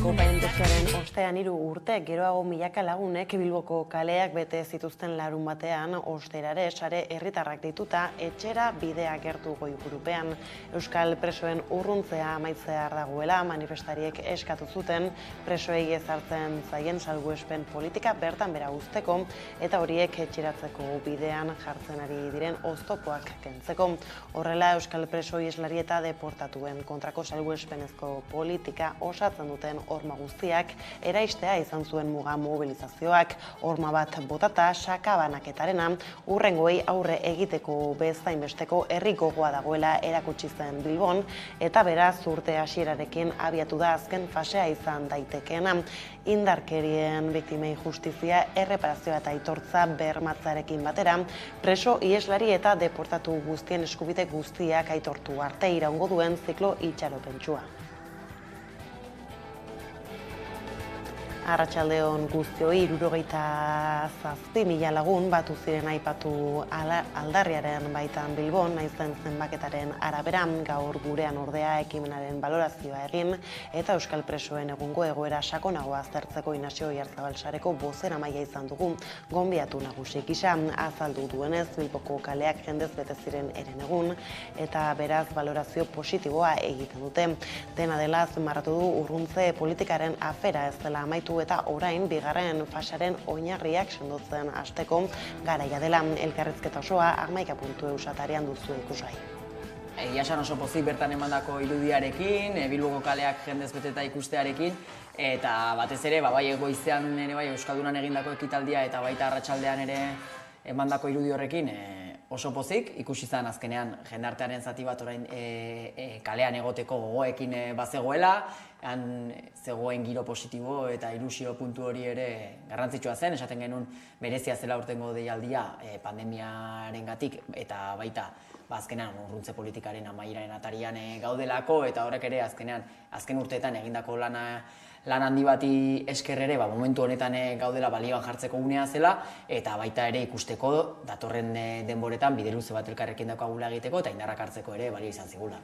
Paindestuaren ostean 3 urte geroago milaka lagunek Bilboko kaleak bete zituzten larun batean osterare sare herritarrak dituta etxera bidea gertu goiburupean. Euskal presoen urruntzea amaitzear dagoela manifestariek eskatu zuten presoei ezartzen zaien salbuespen politika bertan bera uzteko eta horiek etxeratzeko bidean jartzen ari diren oztopoak kentzeko. Horrela Euskal preso iheslari eta deportatuen kontrako salbuespenezko politika osatzen duten horma guztiak eraistea izan zuen muga mobilizazioak. Horma bat botata sakabanaketarena hurrengoei aurre egiteko bezainbesteko herri gogoa dagoela erakutsi zen Bilbon eta beraz urte hasierarekin abiatu da azken fasea izan daitekeena. Indarkerien biktimei justizia, erreparazioa eta aitortza bermatzarekin batera, preso iheslari eta deportatu guztien eskubide guztiak aitortu arte iraungo duen ziklo itxaropentsua. Arratsaldeon guztioi, 67.000 lagun batu ziren aipatu aldarriaren baitan Bilbon, naizen zenbaketaren arabera, gaur gurean ordea ekimenaren balorazioa egin eta Euskal presoen egungo egoera sakonagoa aztertzeko Inazio Oiarzabal sareko bozeramaila izan dugu. Gonbidatu nagusi gisa azaldu duenez Bilboko kaleak jendez bete ziren herenegun eta beraz balorazio positiboa egiten dute. Dena dela azpimarratu du urruntze politikaren afera ez dela amaitu eta orain bigarren fasaren oinarriak sendotzen hasteko garaia dela. Elkarrizketa osoa 11.eus atarian duzu ikusgai. Egia esan oso pozik bertan emandako irudiarekin, Bilboko kaleak jendez beteta ikustearekin, eta batez ere, bai goizean ere bai Euskaldunan egindako ekitaldia eta baita arratsaldean ere emandako irudi horrekin oso pozik, ikusi zen azkenean jendartearen zati bat orain kalean egoteko gogoekin bazegoela, han zegoen giro positibo eta ilusio puntu hori ere garrantzitsua zen, esaten genuen berezia zela urtengo deialdia pandemiarengatik eta baita azkenean urruntze politikaren amaieraren atarian gaudelako eta horrek ere azken urteetan egindako lan handi bati esker ere momentu honetan gaudela balioan jartzeko unea zela eta baita ere ikusteko datorren denboretan bide luze bat elkarrekin daukagula egiteko eta indarrak hartzeko ere balio izan zigula.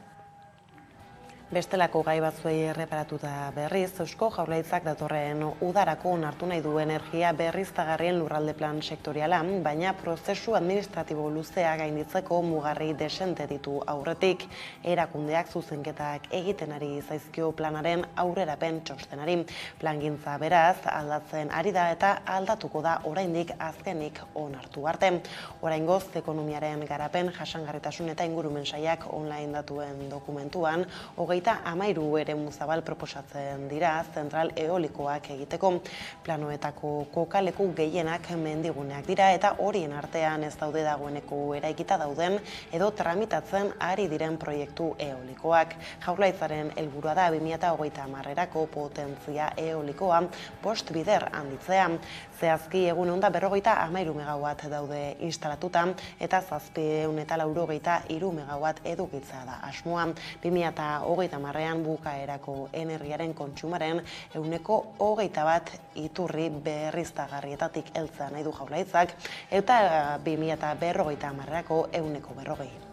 Bestelako gai batzuei erreparatuta berriz, Eusko Jaurlaritzak datorren udarako onartu nahi du energia berriztagarrien lurralde plan sektoriala, baina prozesu administratibo luzea gainditzeko mugarri desente ditu aurretik, erakundeak zuzenketak egiten ari zaizkio planaren aurrerapen txostenari. Plangintza beraz aldatzen ari da eta aldatuko da oraindik azkenik onartu arte. Oraingoz ekonomiaren garapen, jasangarritasun eta ingurumen sailak online datuen dokumentuan 13 eremu zabal proposatzen dira zentral eolikoak egiteko. Planoetako kokaleku gehienak mendiguneak dira eta horien artean ez daude dagoeneko eraikita dauden edo tramitatzen ari diren proiektu eolikoak. Jaurlaritzaren helburua da 2030erako potentzia eolikoa 5 bider handitzea. Zehazki egun da 53 megawatt daude instalatuta eta 783 megawatt edukitzea da asmoa. 2030ean bukaerako energiaren kontsumaren 21% iturri berriztagarrietatik heltzea nahi du Jaurlaritzak eta 2050erako 140%.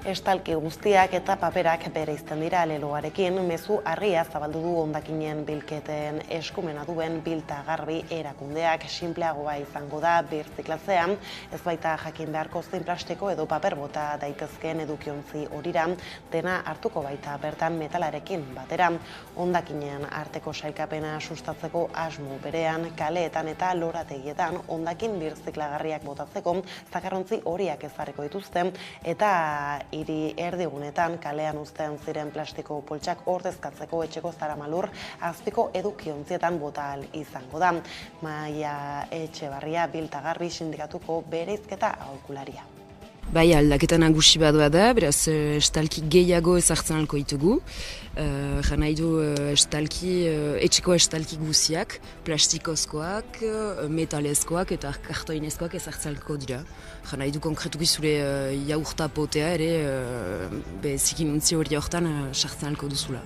Estalki guztiak eta paperak bereizten dira leloarekin, mezu argia zabaldu du hondakinen bilketen eskumena duen Biltagarbi erakundeak. Sinpleagoa izango da birziklatzea, ez baita jakin beharko zein plastiko edo paper bota daitezkeen edukiontzi horira, dena hartuko baita bertan metalarekin batera. Hondakinen arteko sailkapena sustatzeko asmo berean, kaleetan eta lorategietan hondakin birziklagarriak botatzeko zakarrontzi horiak ezarriko dituzte eta hiri erdigunetan kalean uzten ziren plastiko poltsak ordezkatzeko etxeko zaramalur azpiko edukiontzietan bota ahal izango da. Maia Etxebarria Biltagarbi sindikatuko bereizketa aholkularia. Bai, aldaketa nagusi badua da, beraz estalki gehiago ezartzen alko ditugu. Nahi du etxeko estalki guziak, plastikozkoak, metalezkoak eta kartoinezkoak ezartzen alko dira. Nahi du konkretuki zure jaurta potea ere zikinuntzi hori hortan sartzen alko duzula.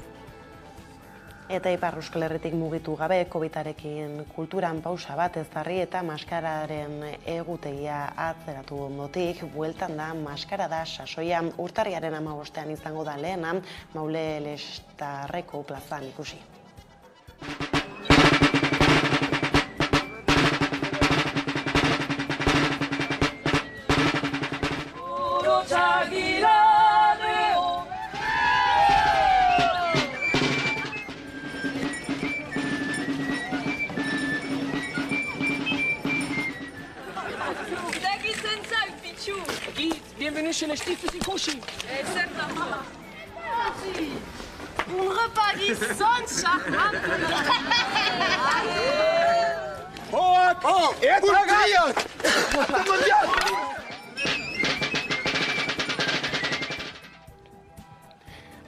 Eta Ipar Euskal Herritik mugitu gabe, COVID-arekin kulturan pausa bat ezarri eta maskararen egutegia atzeratu ondotik, bueltan da maskarada sasoia urtarriaren 15ean izango da lehena, Maule Lextarreko plazan ikusi. Bienvenue chez les Stiftes in Koshi. Exactement. Un repas qui sonne charmant. Oh, et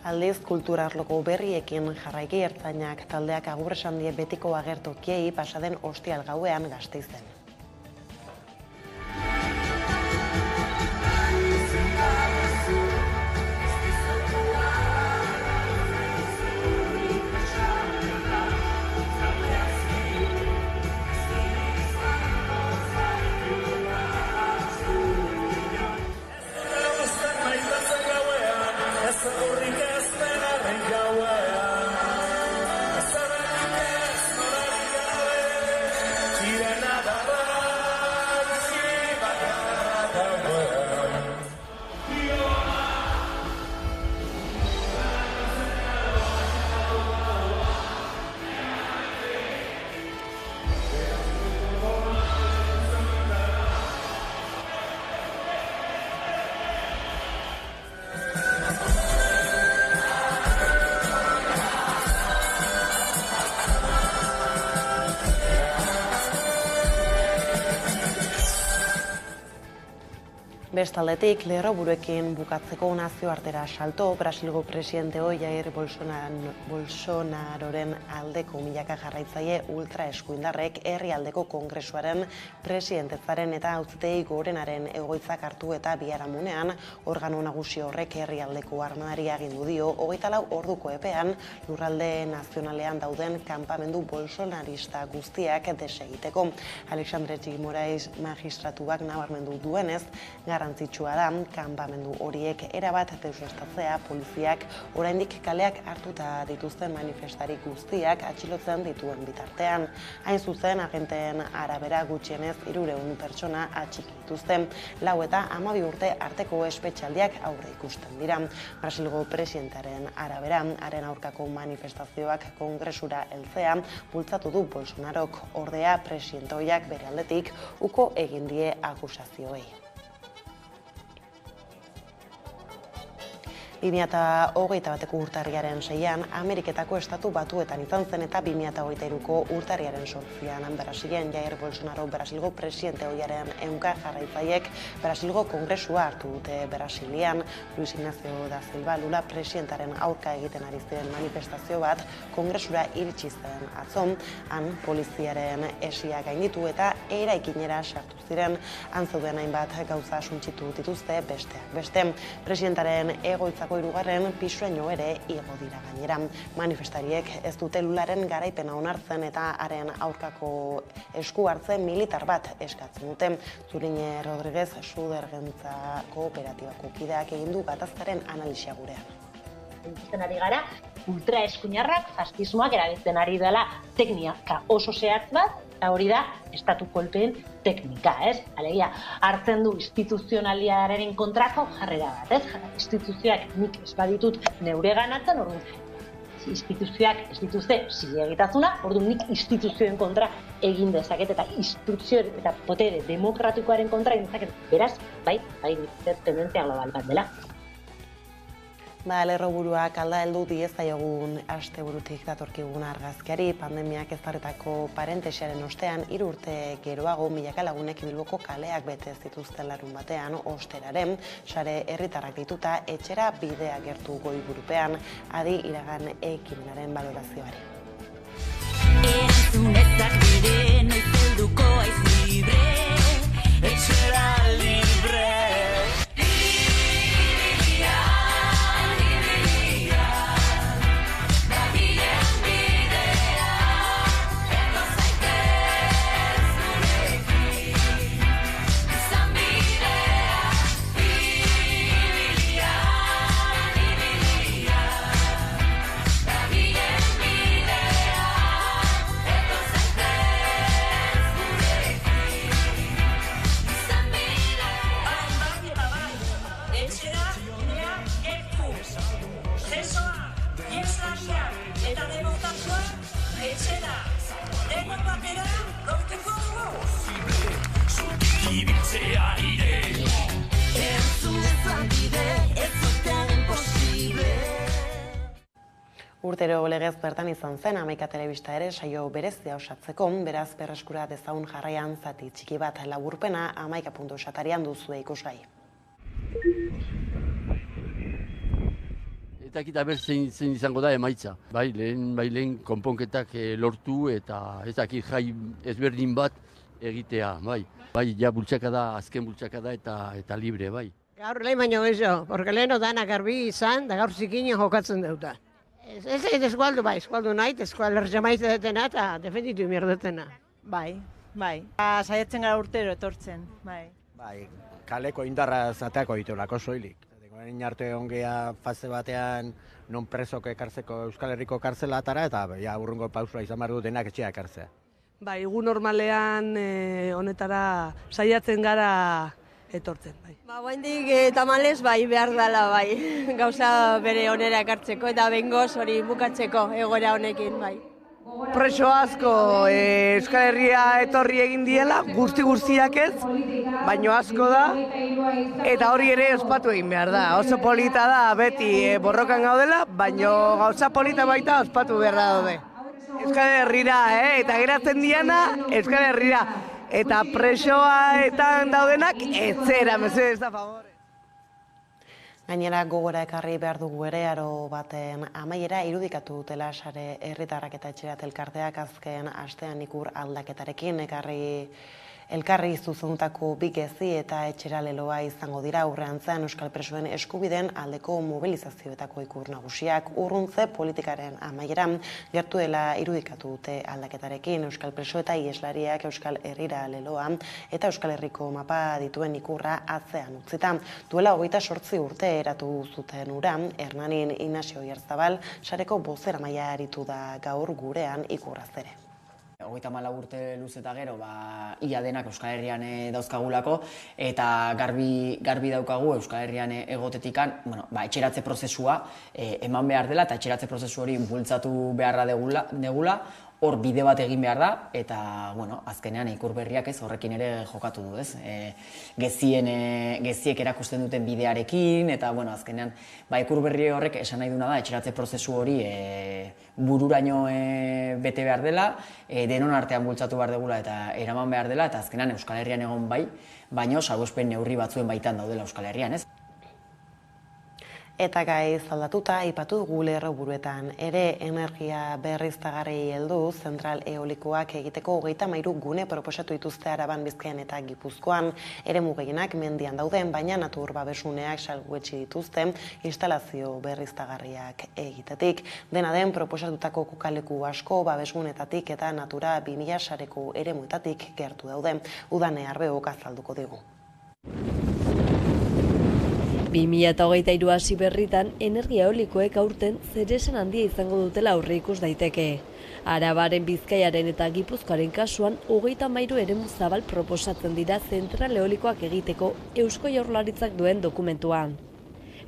Aldiz, kulturarloko berriekin jarraiki ertzainak taldeak agur esan die betiko agertokiei pasaden ostiral gauean Gasteizen. Bestaldetik, lerroburuekin bukatzeko nazioartera salto, Brasilgo presidente Jair Bolsonaroren aldeko milaka jarraitzaile ultraeskuindarrek herrialdeko kongresuaren presidentetzaren eta auzitegi gorenaren egoitzak hartu eta biharamunean organo nagusi horrek herrialdeko armadari agindu dio 24 orduko epean lurralde nazionalean dauden kanpamendu bolsonarista guztiak desegiteko. Alexandre Moraes magistratuak nabarmendu duenez, garrantzitsua da, kanpamendu horiek erabat deusestatzea poliziak oraindik kaleak hartuta dituzten manifestari guztiak atxilotzen dituen bitartean. Hain zuzen, agenteen arabera gutxienez 300 pertsona atxiki dituzten, 4 eta 12 urte arteko espetxaldiak aurre ikusten dira. Brasilgo presidentaren arabera, haren aurkako manifestazioak kongresura heltzea bultzatu du Bolsonarok, ordea presidente ohiak bere aldetik uko egin die akusazioei. 2021ko urtarriaren 6an, Ameriketako Estatu Batuetan izan zen eta 2023ko urtarriaren 8an Brasilen Jair Bolsonaro Brasilgo presidente ohiaren ehunka jarraitzaileek Brasilgo kongresua hartu dute Brasilian. Luis Ignacio da Silva Lula presidentaren aurka egiten ari ziren manifestazio bat kongresura iritsi zen atzon, han poliziaren esia gainditu eta eraikinera sartu ziren, han zeuden hainbat gauza suntsitu dituzte besteak beste. Presidentaren egoitzako hirugarren pisuraino ere igo dira gainera. Manifestariek ez dute Lularen garaipena onartzen eta haren aurkako esku hartze militar bat eskatzen dute. Zurine Rodriguez Sudergentza kooperatibako kideak egin du gatazkaren analisia gurean. Ikusten ari gara, ultraeskuinarrak faskismoak erabiltzen ari dela teknika oso zehatz bat, eta hori da estatu kolpeen teknika, ez? Alegia, hartzen du instituzionaliaren kontrako jarrera bat, ez? Instituzioak nik ez baditut neure ganatzen, orduan instituzioak ez dituzte zilegitasuna, orduan nik instituzioen kontra egin dezaket eta instituzio eta potere demokratikoaren kontra egin dezaket. Beraz, bai, tendentzia global bat dela. Lerroburuak alda heldu diezaiogun asteburutik datorkigun argazkiari, pandemiak ezarritako parentesiaren ostean 3 urte geroago milaka lagunek Bilboko kaleak bete zituzten larunbatean osteraren, sare herritarrak dituta etxera bidea gertu goiburupean, adi iragan ekimenaren balorazioari. Erantzunezak bide noiz helduko aiz libre, etxera libre. ibiltzea nire. Entzun ezan bide, ez zuten posible. Urtero legez bertan izan zen Hamaika Telebista ere saio berezia osatzeko, beraz berreskura dezagun jarraian zati txiki bat laburpena hamaika.satarian duzue ikusgai. Eta kita ber zein izango da emaitza. Bai lehen konponketak lortu eta ez dakit jai ezberdin bat egitea, bai. Bai, ja bultzakada, azken bultzakada eta libre, bai. Gaur lehen baino gezo, porque leheno danak garbi izan, da gaur zikinen jokatzen dauta. Ez eskualdu bai, eskualdu nahi, eskualdu erjamaitza detena eta defenditu mierdetena. Bai. Saiatzen gara urtero etortzen, bai. Bai, kaleko indarra zateako ditulako soilik. Orain arte ongea fase batean non presok ekartzeko Euskal Herriko kartzelatara eta ja urrungo pausua izan behar dutenak etxea ekartzea. Bai, egun normalean honetara saiatzen gara etortzen, bai. Oraindik tamalez bai behar dela bai, gauza bere onera ekartzeko eta bengoz hori bukatzeko egoera honekin, bai. Preso asko Euskal Herria etorri egin diela, guztiak ez, baino asko da, eta hori ere ospatu egin behar da. Oso polita da, beti borrokan gaudela, baino gauza polita baita ospatu behar da daude. Euskal Herrira, eta geratzen diana Euskal Herrira. Eta presoaetan daudenak etzera, mesedez da favore. Gainera gogora ekarri behar dugu ere aro baten amaiera irudikatu dutela sare herritarrak eta etxerat elkarteak azken astean ikur aldaketarekin elkarri zuzendutako bi gezi eta etxera leloa izango dira aurreantzean euskal presoen eskubideen aldeko mobilizazioetako ikur nagusiak urruntze politikaren amaieran gertuela irudikatu dute aldaketarekin euskal preso eta ieslariak euskal herrira leloa eta euskal herriko mapa dituen ikurra atzean utzita. Duela 28 urte eratu zuten ura, Hernanin Inazio Oyarzabal sareko bozeramaia aritu da gaur gurean ikurraz ere. 34 urte luze eta gero, ia denak Euskal Herrian dauzkagulako, eta garbi daukagu Euskal Herrian egotetikan, etxeratze prozesua eman behar dela, eta etxeratze prozesu hori bultzatu beharra degula, hor bide bat egin behar da, eta azkenean ikur berriak ez horrekin ere jokatu du, ez? Geziek erakusten duten bidearekin, eta azkenean ikur berri horrek esan nahi duna da, etxeratze prozesu hori bururaino bete behar dela, denon artean bultzatu behar degula eta eraman behar dela, eta azkenean Euskal Herrian egon baino salbuespen neurri batzuen baitan daudela Euskal Herrian, ez? Eta gai zaldatuta, aipatu dugu lerroburuetan ere energia berriztagarriei heldu zentral eolikoak egiteko 33 gune proposatu dituzte Araban, Bizkaian eta Gipuzkoan. Eremu gehienak mendian dauden, baina natur babesuneak salbuetsi dituzte instalazio berriztagarriak egitetik. Dena den proposatutako kokaleku asko babesunetatik eta Natura 2000 sareko eremuetatik gertu daude. Udane Arbeok azalduko digu. 2023 hasi berritan, energia eolikoek aurten zeresan handia izango dutela aurreikus daiteke. Arabaren, Bizkaiaren eta Gipuzkoaren kasuan 33 eremu zabal proposatzen dira zentral eolikoak egiteko Eusko Jaurlaritzak duen dokumentuan.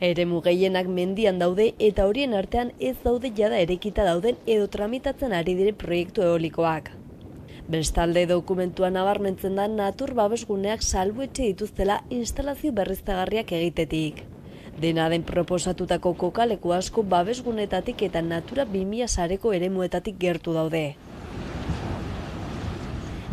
Eremu gehienak mendian daude eta horien artean ez daude jada erekita dauden edo tramitatzen ari diren proiektu eolikoak. Bestalde dokumentuan nabarmentzen da natur babesguneak salbuetxe dituztela instalazio berriztagarriak egitetik. Dena den proposatutako kokaleku asko babesgunetatik eta Natura 2000 sareko eremuetatik gertu daude.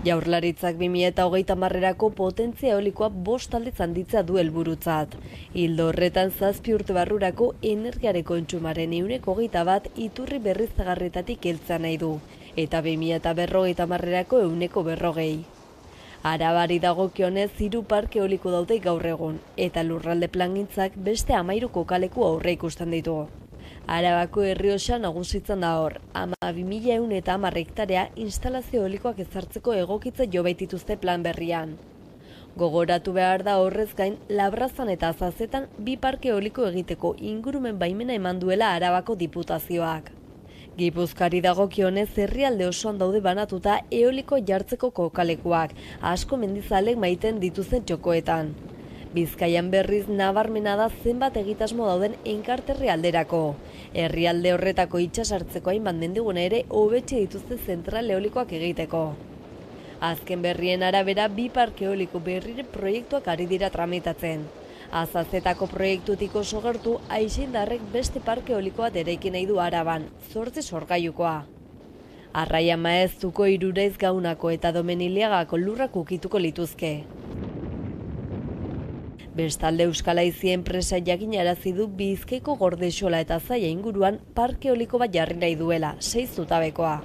Jaurlaritzak 2030erako potentzia eolikoa 5 aldiz handitzea du helburutzat. Ildo horretan 7 urte barrurako energiareko kontsumoaren 21% iturri berriztagarrietatik heltzea nahi du, eta 2030erako 40%. Arabari dagokionez 3 parke eoliko daude gaur egun, eta lurralde plangintzak beste 13 kokaleku aurreikusten ditu. Arabako Errioxa nagusitzen da hor, 2210 hektarea instalazio eolikoak ezartzeko egokitze jo baitituzte plan berrian. Gogoratu behar da horrez gain, Labrazan eta Azazetan 2 parke eoliko egiteko ingurumen baimena eman duela Arabako diputazioak. Gipuzkoari dagokionez herrialde osoan daude banatuta eoliko jartzeko kokalekuak, asko mendizalek maiten dituzten txokoetan. Bizkaian berriz nabarmena da zenbat egitasmo dauden enkarterri alderako. Herrialde horretako itsasartzeko hainbat mendigune ere hobetxe dituzte zentral eolikoak egiteko. Azken berrien arabera 2 parke eoliko berriren proiektuak ari dira tramitatzen. Azazetako proiektutik oso gertu, Aixindarrek beste parke eoliko bat eraiki nahi du Araban, 8 sorgailukoa. Arraia Maeztuko, Iruraiz Gaunako eta Domeniliagako lurrak ukituko lituzke. Bestalde Euskal Haizi enpresa jakinarazi du Bizkaiko Gordexola eta Zaia inguruan parke eoliko bat jarri nahi duela, 6 zutabekoa.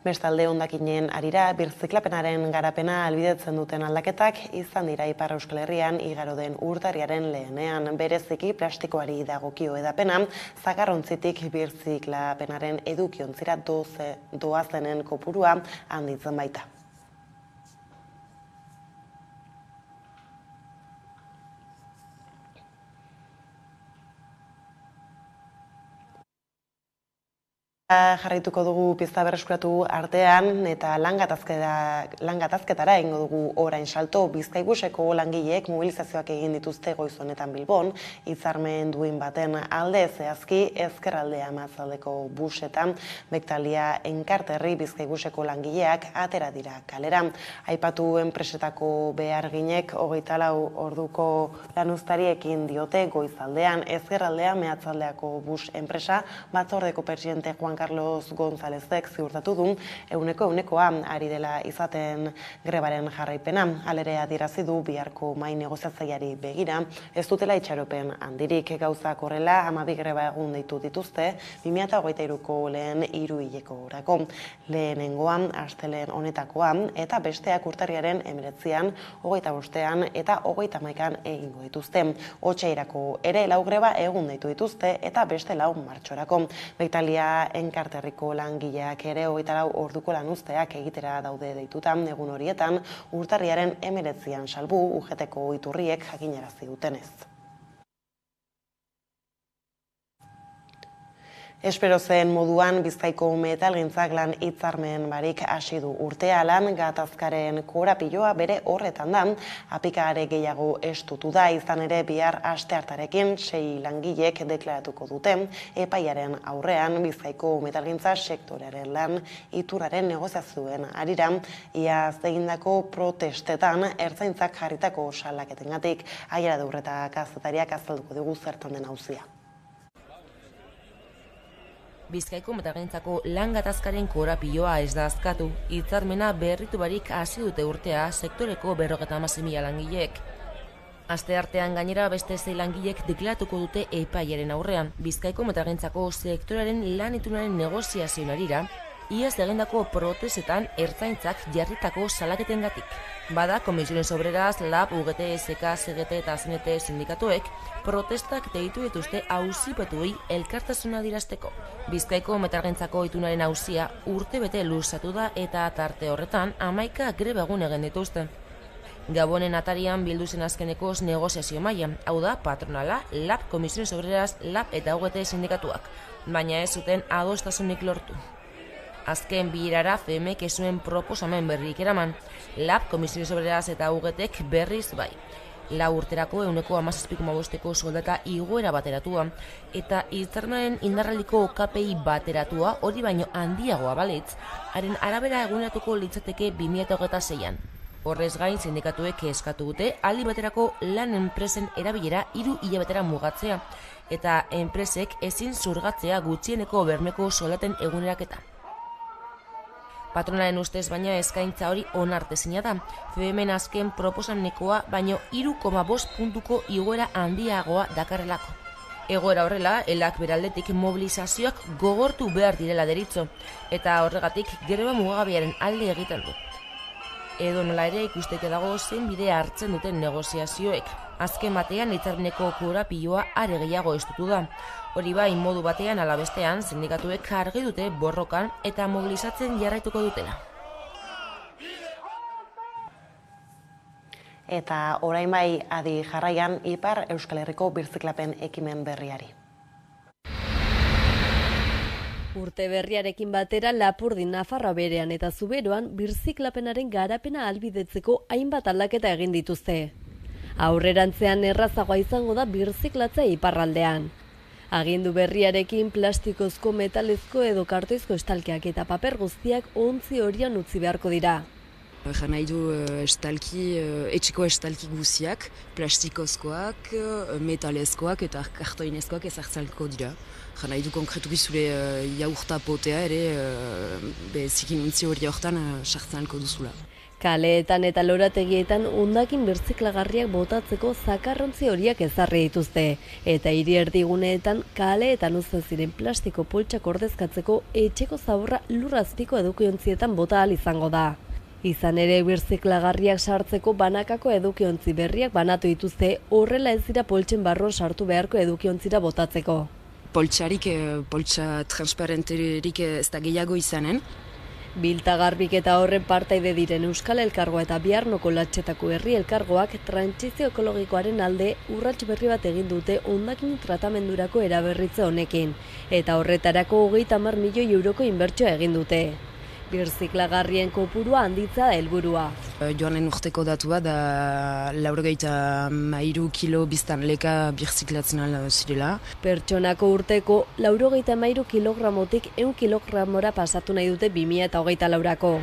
Bestalde hondakinen arira, birziklapenaren garapena albidetzen duten aldaketak izan dira Ipar Euskal Herrian igaro den urtarriaren lehenean. Bereziki plastikoari dagokio edapena, zagarrontzitik birziklapenaren edukiontzira doazenen kopurua handitzen baita. Jarraituko dugu pista berreskuratu artean eta langatazketara egingo dugu orain salto. Bizkaibuseko langileek mobilizazioak egin dituzte goiz honetan Bilbon, hitzarmen duin baten alde, zehazki ezkerraldea Matzaldeko busetan Bektalia Enkarterri Bizkaibuseko langileak atera dira kalera. Aipatu enpresetako beharginek 24 orduko lanuztariekin diote goizaldean ezkerraldea Meatzaldeako bus enpresa batzordeko presidente Juan Carlos Gonzálezek ziurtatu du ehunekoa ari dela izaten grebaren jarraipena. Halere adierazi du biharko mahai negoziatzaileari begira ez dutela itxaropen handirik. Gauzak horrela 12 greba egun deitu dituzte 2023ko lehen hiruhilekorako. Lehenengoan astelehen honetakoa eta besteak urtarriaren 19an, 25an eta 31an egingo dituzte. Otsairako ere 4 greba egun deitu dituzte eta beste 4 martxorako. Bektalia Enkarterriko langileak ere 24 orduko lanuzteak egitera daude deitutan egun horietan, urtarriaren 19an salbu UGTko iturriek jakinarazi dutenez. Espero zen moduan Bizkaiko metalgintzak lan hitzarmen barik hasi du urtea. Lan gatazkaren korapiloa bere horretan da, apikare gehiago estutu da, izan ere bihar asteartarekin 6 langilek deklaratuko dute epaiaren aurrean Bizkaiko metalgintza sektorearen lan iturraren negoziazioen arira, iaz egindako protestetan ertzaintzak jarritako salaketengatik. Aiara Durreta kazetariak azalduko dugu zertan den auzia. Bizkaiko metalgintzako lan gatazkaren korapiloa ez da azkatu, hitzarmena berritu barik hasi dute urtea sektoreko 56.000 langileek. Asteartean gainera beste 6 langilek deklaratuko dute epaiaren aurrean, Bizkaiko metalgintzako sektoraren lan itunaren negoziazioen arira, iaz egindako protestetan ertzaintzak jarritako salaketengatik. Bada, Comisiones Obreras, LAB, UGT, SK, CGT eta CNT sindikatuek protestak deitu dituzte auzipetuei elkartasuna adierazteko. Bizkaiko metalgintzako itunaren auzia urtebete luzatu da eta tarte horretan 11 greba egun egin dituzte. Gabonen atarian bildu zen azkenekoz negoziazio maila, hau da patronala, LAB, Comisiones Obreras, LAB eta UGT sindikatuak, baina ez zuten adostasunik lortu. Azken bilerara FEMek ez zuen proposamen berrik eraman, LAB, Comisiones Obreras eta UGTek berriz bai. 4 urterako 17,5ko soldata igoera bateratua eta hitzarmenaren indarraldiko KPI bateratua hori baino handiagoa balitz, haren arabera eguneratuko litzateke 2026an. Horrez gain sindikatuek eskatu dute aldi baterako lan enpresen erabilera 3 hilabetera mugatzea eta enpresek ezin zurgatzea gutxieneko bermeko soldaten eguneraketa. Patronaren ustez baina eskaintza hori onartezina da. FEMen azken proposamenekoa baino 3,5 puntuko igoera handiagoa dakarrelako. Egoera horrela, elak beraldetik mobilizazioak gogortu behar direla deritzo, eta horregatik greba mugagabearen alde egiten du. Edo nola ere ikusteke dago zein bidea hartzen duten negoziazioek. Azken batean hitzarmeneko korapiloa are gehiago estutu da. Hori bai, modu batean ala bestean sindikatuek argi dute borrokan eta mobilizatzen jarraituko dutela. Eta orain bai adi jarraian Ipar Euskal Herriko birziklapen ekimen berriari. Urte berriarekin batera Lapurdin, Nafarroa berean eta Zuberoan birziklapenaren garapena ahalbidetzeko hainbat aldaketa egin dituzte. Aurrerantzean errazagoa izango da birziklatzea iparraldean. Agindu berriarekin plastikozko, metalezko edo kartoizko estalkiak eta paper guztiak ontzi horian utzi beharko dira. Jan nahi du etxeko estalki guziak, plastikozkoak, metalezkoak eta kartoinezkoak ezartzalko dira. Jan nahi du konkretuki zure jaurta potea ere zikinuntzi hori hortan sartzalko duzula. Kaleetan eta lorategietan hondakin birziklagarriak botatzeko zakarrontzi horiak ezarri dituzte. Eta hiri erdiguneetan kaleetan uzten ziren plastiko poltsak ordezkatzeko etxeko zaborra lurrazpiko edukiontzietan bota ahal izango da. Izan ere birziklagarriak sartzeko banakako edukiontzi berriak banatu dituzte, horrela ez dira poltsen barruan sartu beharko edukiontzira botatzeko. Poltsa transparenterik ez da gehiago izanen. Biltagarbik eta horren partaide diren Euskal Elkargoa eta Biarnoko Latxetako Herri Elkargoak trantsizio ekologikoaren alde urrats berri bat egin dute hondakin tratamendurako eraberritze honekin, eta horretarako 30 milioi euroko inbertsioa egin dute. Birziklagarrien kopurua handitza da helburua. Joanen urteko datua da 93 kilo biztanleka birziklatzen zirela. Pertsonako urteko 93 kilogramotik 100 kilogramora pasatu nahi dute 2024ko.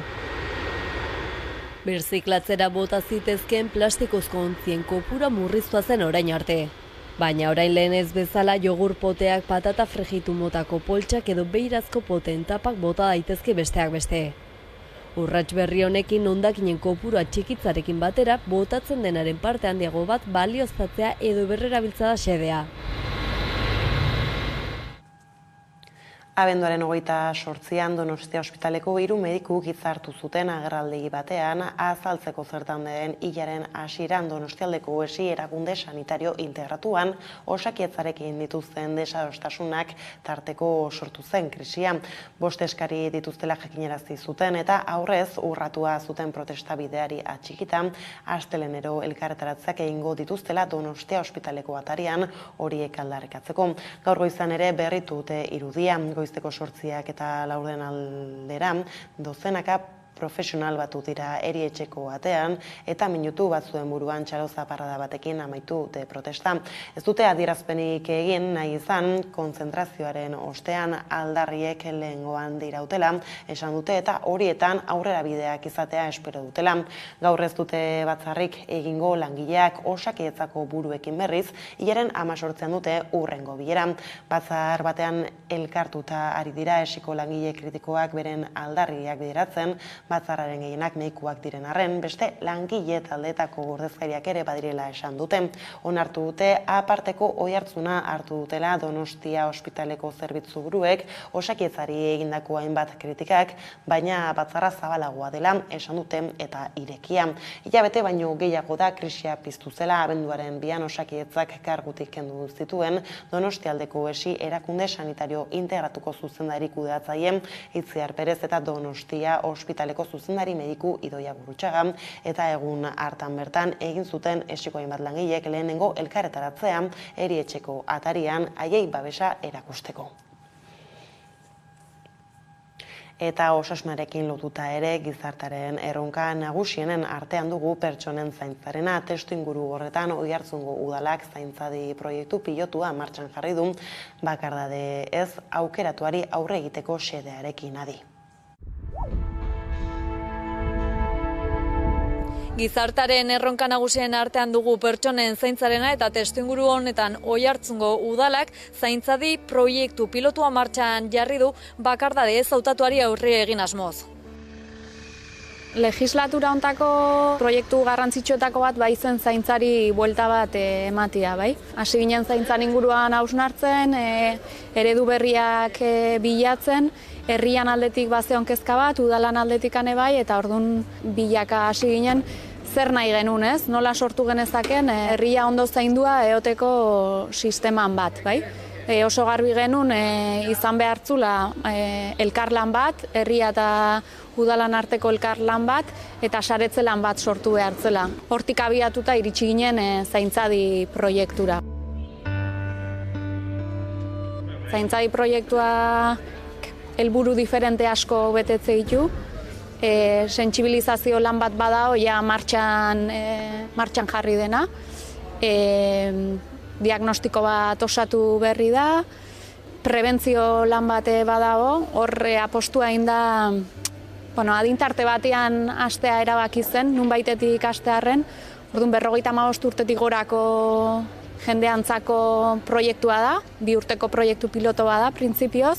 Birziklatzera bota zitezkeen plastikozko ontzien kopura murriztua zen orain arte. Baina orain lehen ez bezala jogur poteak, patata frejitu motako poltsak edo beirazko poteen tapak bota daitezke besteak beste. Urrats berri honekin hondakinen kopurua txikitzarekin batera botatzen denaren parte handiago bat balioztatzea edo berrerabiltza da xedea. Abenduaren 28an Donostia ospitaleko 3 medikuk hitza hartu zuten agerraldi batean azaltzeko zertan den hilaren hasieran Donostialdeko OESI erakunde sanitario integratuan osakidetzarekin dituzten desadostasunak tarteko sortu zen krisia. 5 eskari dituztela jakinarazi zuten eta aurrez urratua zuten protesta bideari atxikita astelenero elkarretaratzeak egingo dituztela Donostia ospitaleko atarian horiek aldarrikatzeko. Gaur goizan ere berritu dute irudia. Goizteko 8 eta 4 aldera, dozenaka profesional batu dira erietxeko atean eta minutu batzuen buruan txaloza parrada batekin amaitu dute protesta. Ez dute adierazpenik egin nahi izan kontzentrazioaren ostean aldarriek lehengoan dirautela esan dute eta horietan aurrera bideak izatea espero dutela. Gaur ez dute batzarrik egingo langileak osakidetzako buruekin berriz, hilaren 18an dute hurrengo bilera. Batzar batean elkartuta ari dira esiko langile kritikoak beren aldarriak bideratzen, batzarraren gehienak medikuak diren arren, beste langile taldeetako ordezkariak ere badirela esan dute. Onartu dute aparteko oihartzuna hartu dutela Donostia ospitaleko zerbitzu buruek osakietzari egindako hainbat kritikak, baina batzarra zabalagoa dela esan dute eta irekia. Hilabete baino gehiago da krisia piztu zela abenduaren 2an osakietzak kargutik kendu zituen Donostialdeko OESI erakunde sanitario integratuko zuzendari kudeatzaile Itziar Perez eta Donostia ospitaleko zuzendari mediku Idoia Gurutxaga eta egun hartan bertan egin zuten esiko hainbat langilek lehenengo elkarretaratzea erietxeko atarian haiei babesa erakusteko. Eta osasunarekin lotuta ere gizartaren erronka nagusienen artean dugu pertsonen zaintzarena. Testuinguru horretan Oiartzungo udalak zaintzadi proiektu pilotua martxan jarri du, bakardade ez aukeratuari aurre egiteko xedearekin adi. Gizartaren erronka nagusien artean dugu pertsonen zaintzarena eta testuinguru honetan Oiartzungo udalak zaintzadi proiektu pilotua martxan jarri du bakardade ez hautatuari aurre egin asmoz. Legislatura hontako proiektu garrantzitsuetako bat bai zen zaintzari buelta bat ematia, bai. Hasi ginen zaintzan inguruan hausnartzen, eredu berriak bilatzen, herrian aldetik bazeon kezka bat, udalan aldetik bai, eta ordun bilaka hasi ginen zer nahi genuen, ez? Nola sortu genezaken herria ondo zaindua eoteko sisteman bat, bai. Oso garbi genuen izan behartzula elkarlan bat, herria eta udalan arteko elkarlan bat, eta saretzelan bat sortu behartzela. Hortik abiatuta iritsi ginen zaintzadi proiektura. Zaintzadi proiektua helburu diferente asko betetze ditu. Sentsibilizazio lan bat bada, oia martxan jarri dena. diagnostiko bat osatu berri da, prebentzio lan bate badago, horre apostua egin da, adintarte batean hastea erabaki zen, nunbaitetik hastearren, orduan 55 urtetik gorako jendeantzako proiektua da, 2 urteko proiektu piloto bada, printzipioz.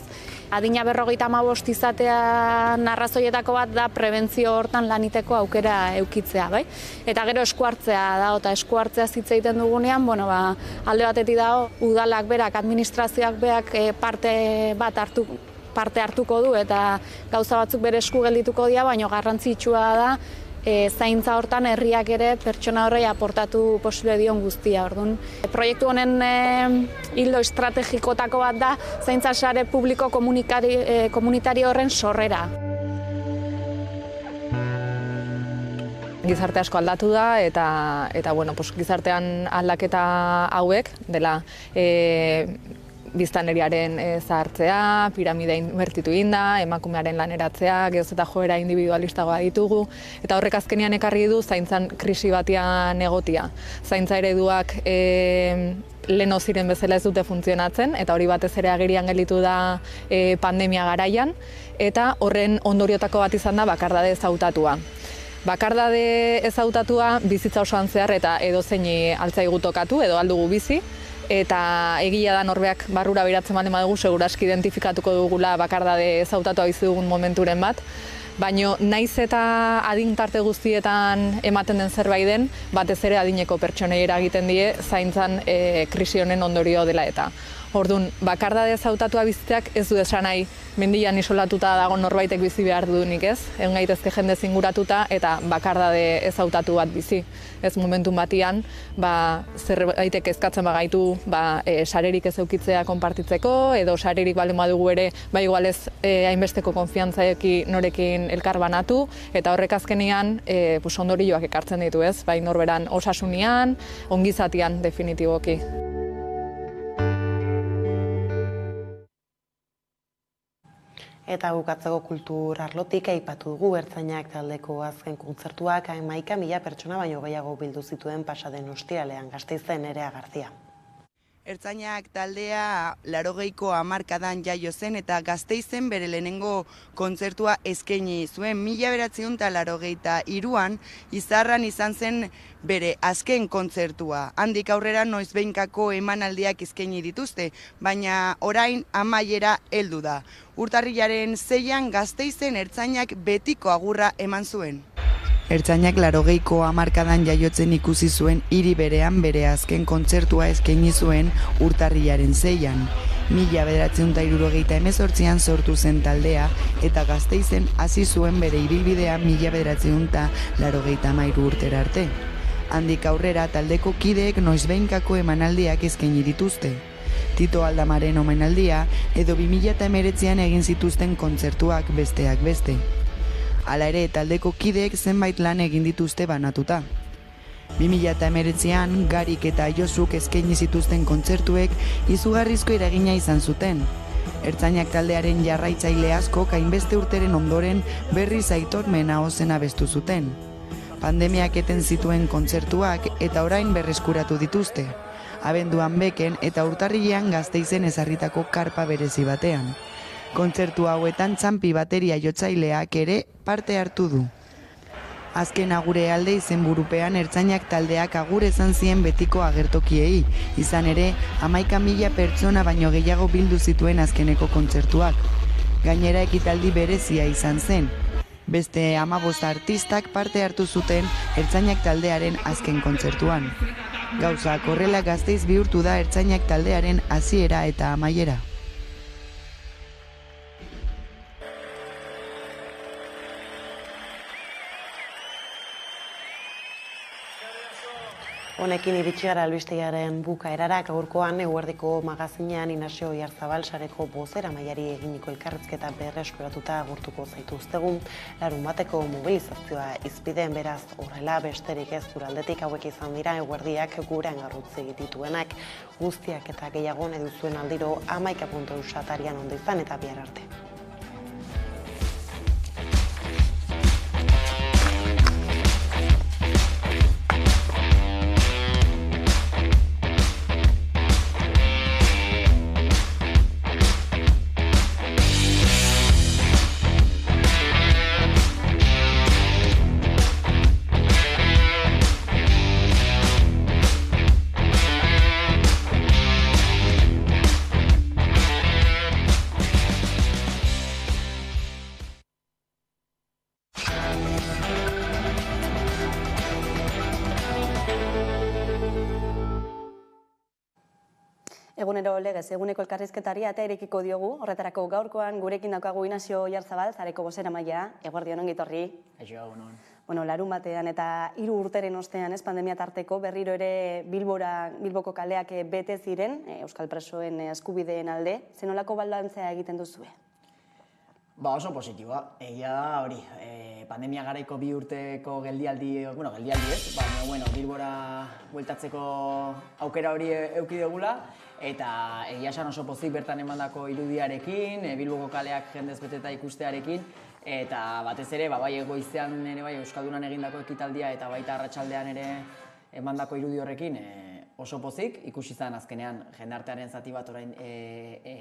Adina 55 izatea arrazoietako bat da prebentzio hortan laniteko aukera eukitzea, bai? Eta gero eskuartzea da, eta eskuartzea hitz egiten dugunean, alde batetik dago, udalak berak, administrazioak berak parte hartuko du eta gauza batzuk bere esku geldituko dira, baina garrantzitsua da zaintza hortan herriak ere pertsona horrei aportatu posible dion guztia. Orduan, proiektu honen ildo estrategikotako bat da zaintza sare publiko komunitario horren sorrera. Gizarte asko aldatu da eta gizartean aldaketa hauek dela biztanleriaren zahartzea, piramidea inbertitu da, emakumearen laneratzea, geroz eta joera individualistagoa ditugu, eta horrek azkenean ekarri du zaintzan krisi batean egotia. Zaintza ereduak lehen ziren bezala ez dute funtzionatzen, eta hori batez ere agerian gelditu da pandemia garaian, eta horren ondoriotako bat izan da bakardade ezautatua. Bakardade ezautatua bizitza osoan zehar eta edozein altzaigu tokatu edo aldugu bizi, eta egia da norbeak barrura biratzen baldin badugu seguraski identifikatuko dugula bakardade ezautatua bizi dugun momenturen bat, baina naiz eta adin tarte guztietan ematen den zerbait den, batez ere adineko pertsonei eragiten die zaintzan krisi honen ondorio dela eta. Orduan, bakardade ezautatua bizitzeak ez du esan nahi mendian isolatuta dago norbaitek bizi behar dudunik ez, egon gaitezke jende zinguratuta eta bakardade ezautatu bat bizi. Ez momentu batian, zerbaitek ezkatzen bagaitu sarerik ez eukitzea konpartitzeko, edo sarerik baldin badugu ere, igual ez hainbesteko konfiantzaeki norekin elkar banatu, eta horrek azkenean ondorioak ekartzen ditu ez, norberan osasunian, ongizatian definitiboki. Eta bukatzeko kultur arlotik aipatu dugu Ertzainak taldeko azken kontzertuak 11.000 pertsona baino gehiago bildu zituen pasaden ostiralean Gasteizen Nerea Garzia. Ertzainak taldea 80ko hamarkadan jaio zen eta Gasteizen bere lehenengo kontzertua eskaini zuen 1983an Izarran izan zen bere azken kontzertua. Handik aurrera noizbehinkako emanaldiak eskaini dituzte, baina orain amaiera heldu da. Urtarrilaren 6an Gasteizen Ertzainak betiko agurra eman zuen. Ertzainak 80ko hamarkadan jaiotzen ikusi zuen hiri berean bere azken kontzertua eskaini zuen urtarrilaren 6an. 1978an sortu zen taldea eta Gasteizen hasi zuen bere ibilbidea 1983 urtera arte. Handik aurrera taldeko kideek noizbehinkako emanaldiak eskaini dituzte. Tito Aldamaren omenaldia edo 2019an egin zituzten kontzertuak besteak beste. Hala ere, taldeko kideek zenbait lan egin dituzte banatuta. 2019an Garik eta Josuk eskaini zituzten kontzertuek izugarrizko eragina izan zuten. Ertzainak taldearen jarraitzaile asko hainbeste urteren ondoren berriz Aitor Menaozen abestu zuten. Pandemiak eten zituen kontzertuak eta orain berreskuratu dituzte. Abenduan Beken eta urtarrilean Gasteizen ezarritako karpa berezi batean. Kontzertu hauetan Txampi bateria jotzaileak ere parte hartu du. Azken agure alde izenburupean Ertzainak taldeak agur esan zien betiko agertokiei, izan ere 11.000 pertsona baino gehiago bildu zituen azkeneko kontzertuak. Gainera ekitaldi berezia izan zen. Beste 15 artistak parte hartu zuten Ertzainak taldearen azken kontzertuan. Gauzak horrela Gasteiz bihurtu da Ertzainak taldearen hasiera eta amaiera. Honekin iritsi gara albistegiaren bukaerara, gaurkoan eguerdiko magazinean Inasio Oiarzabal sareko bozeramaileari eginiko elkarrizketa berreskuratuta agurtuko zaituztegu. Larunbateko mobilizazioa izpideen beraz horrela besterik ez duraldetik hauek izan dira eguerdiak gurean garrutzi dituenak. Guztiak eta gehiago nahi duzuen aldiro 11.eus atarian ondo izan eta bihar arte. egunero legez, eguneko elkarrizketari atea irekiko diogu, horretarako gaurkoan gurekin daukagu Inazio Oiarzabal, Zareko bozeramailea, eguerdion ongi etorri. Aixo, egunon. Larun batean eta 3 urteren ostean, pandemia tarteko, berriro ere Bilboko kaleak bete ziren, euskal presoen eskubideen alde, zenolako balantzea egiten duzue? Oso positiboa, egia da hori, pandemia garaiko 2 urteko geldialdi ez, baina Bilbora bueltatzeko aukera hori eduki dugula, eta egia esan oso pozik bertan emandako irudiarekin, Bilboko kaleak jendez beteta ikustearekin, eta batez ere, bai goizean ere bai Euskaldunan egindako ekitaldia eta baita arratsaldean ere emandako irudi horrekin oso pozik, ikusi zen azkenean jendartearen zati bat orain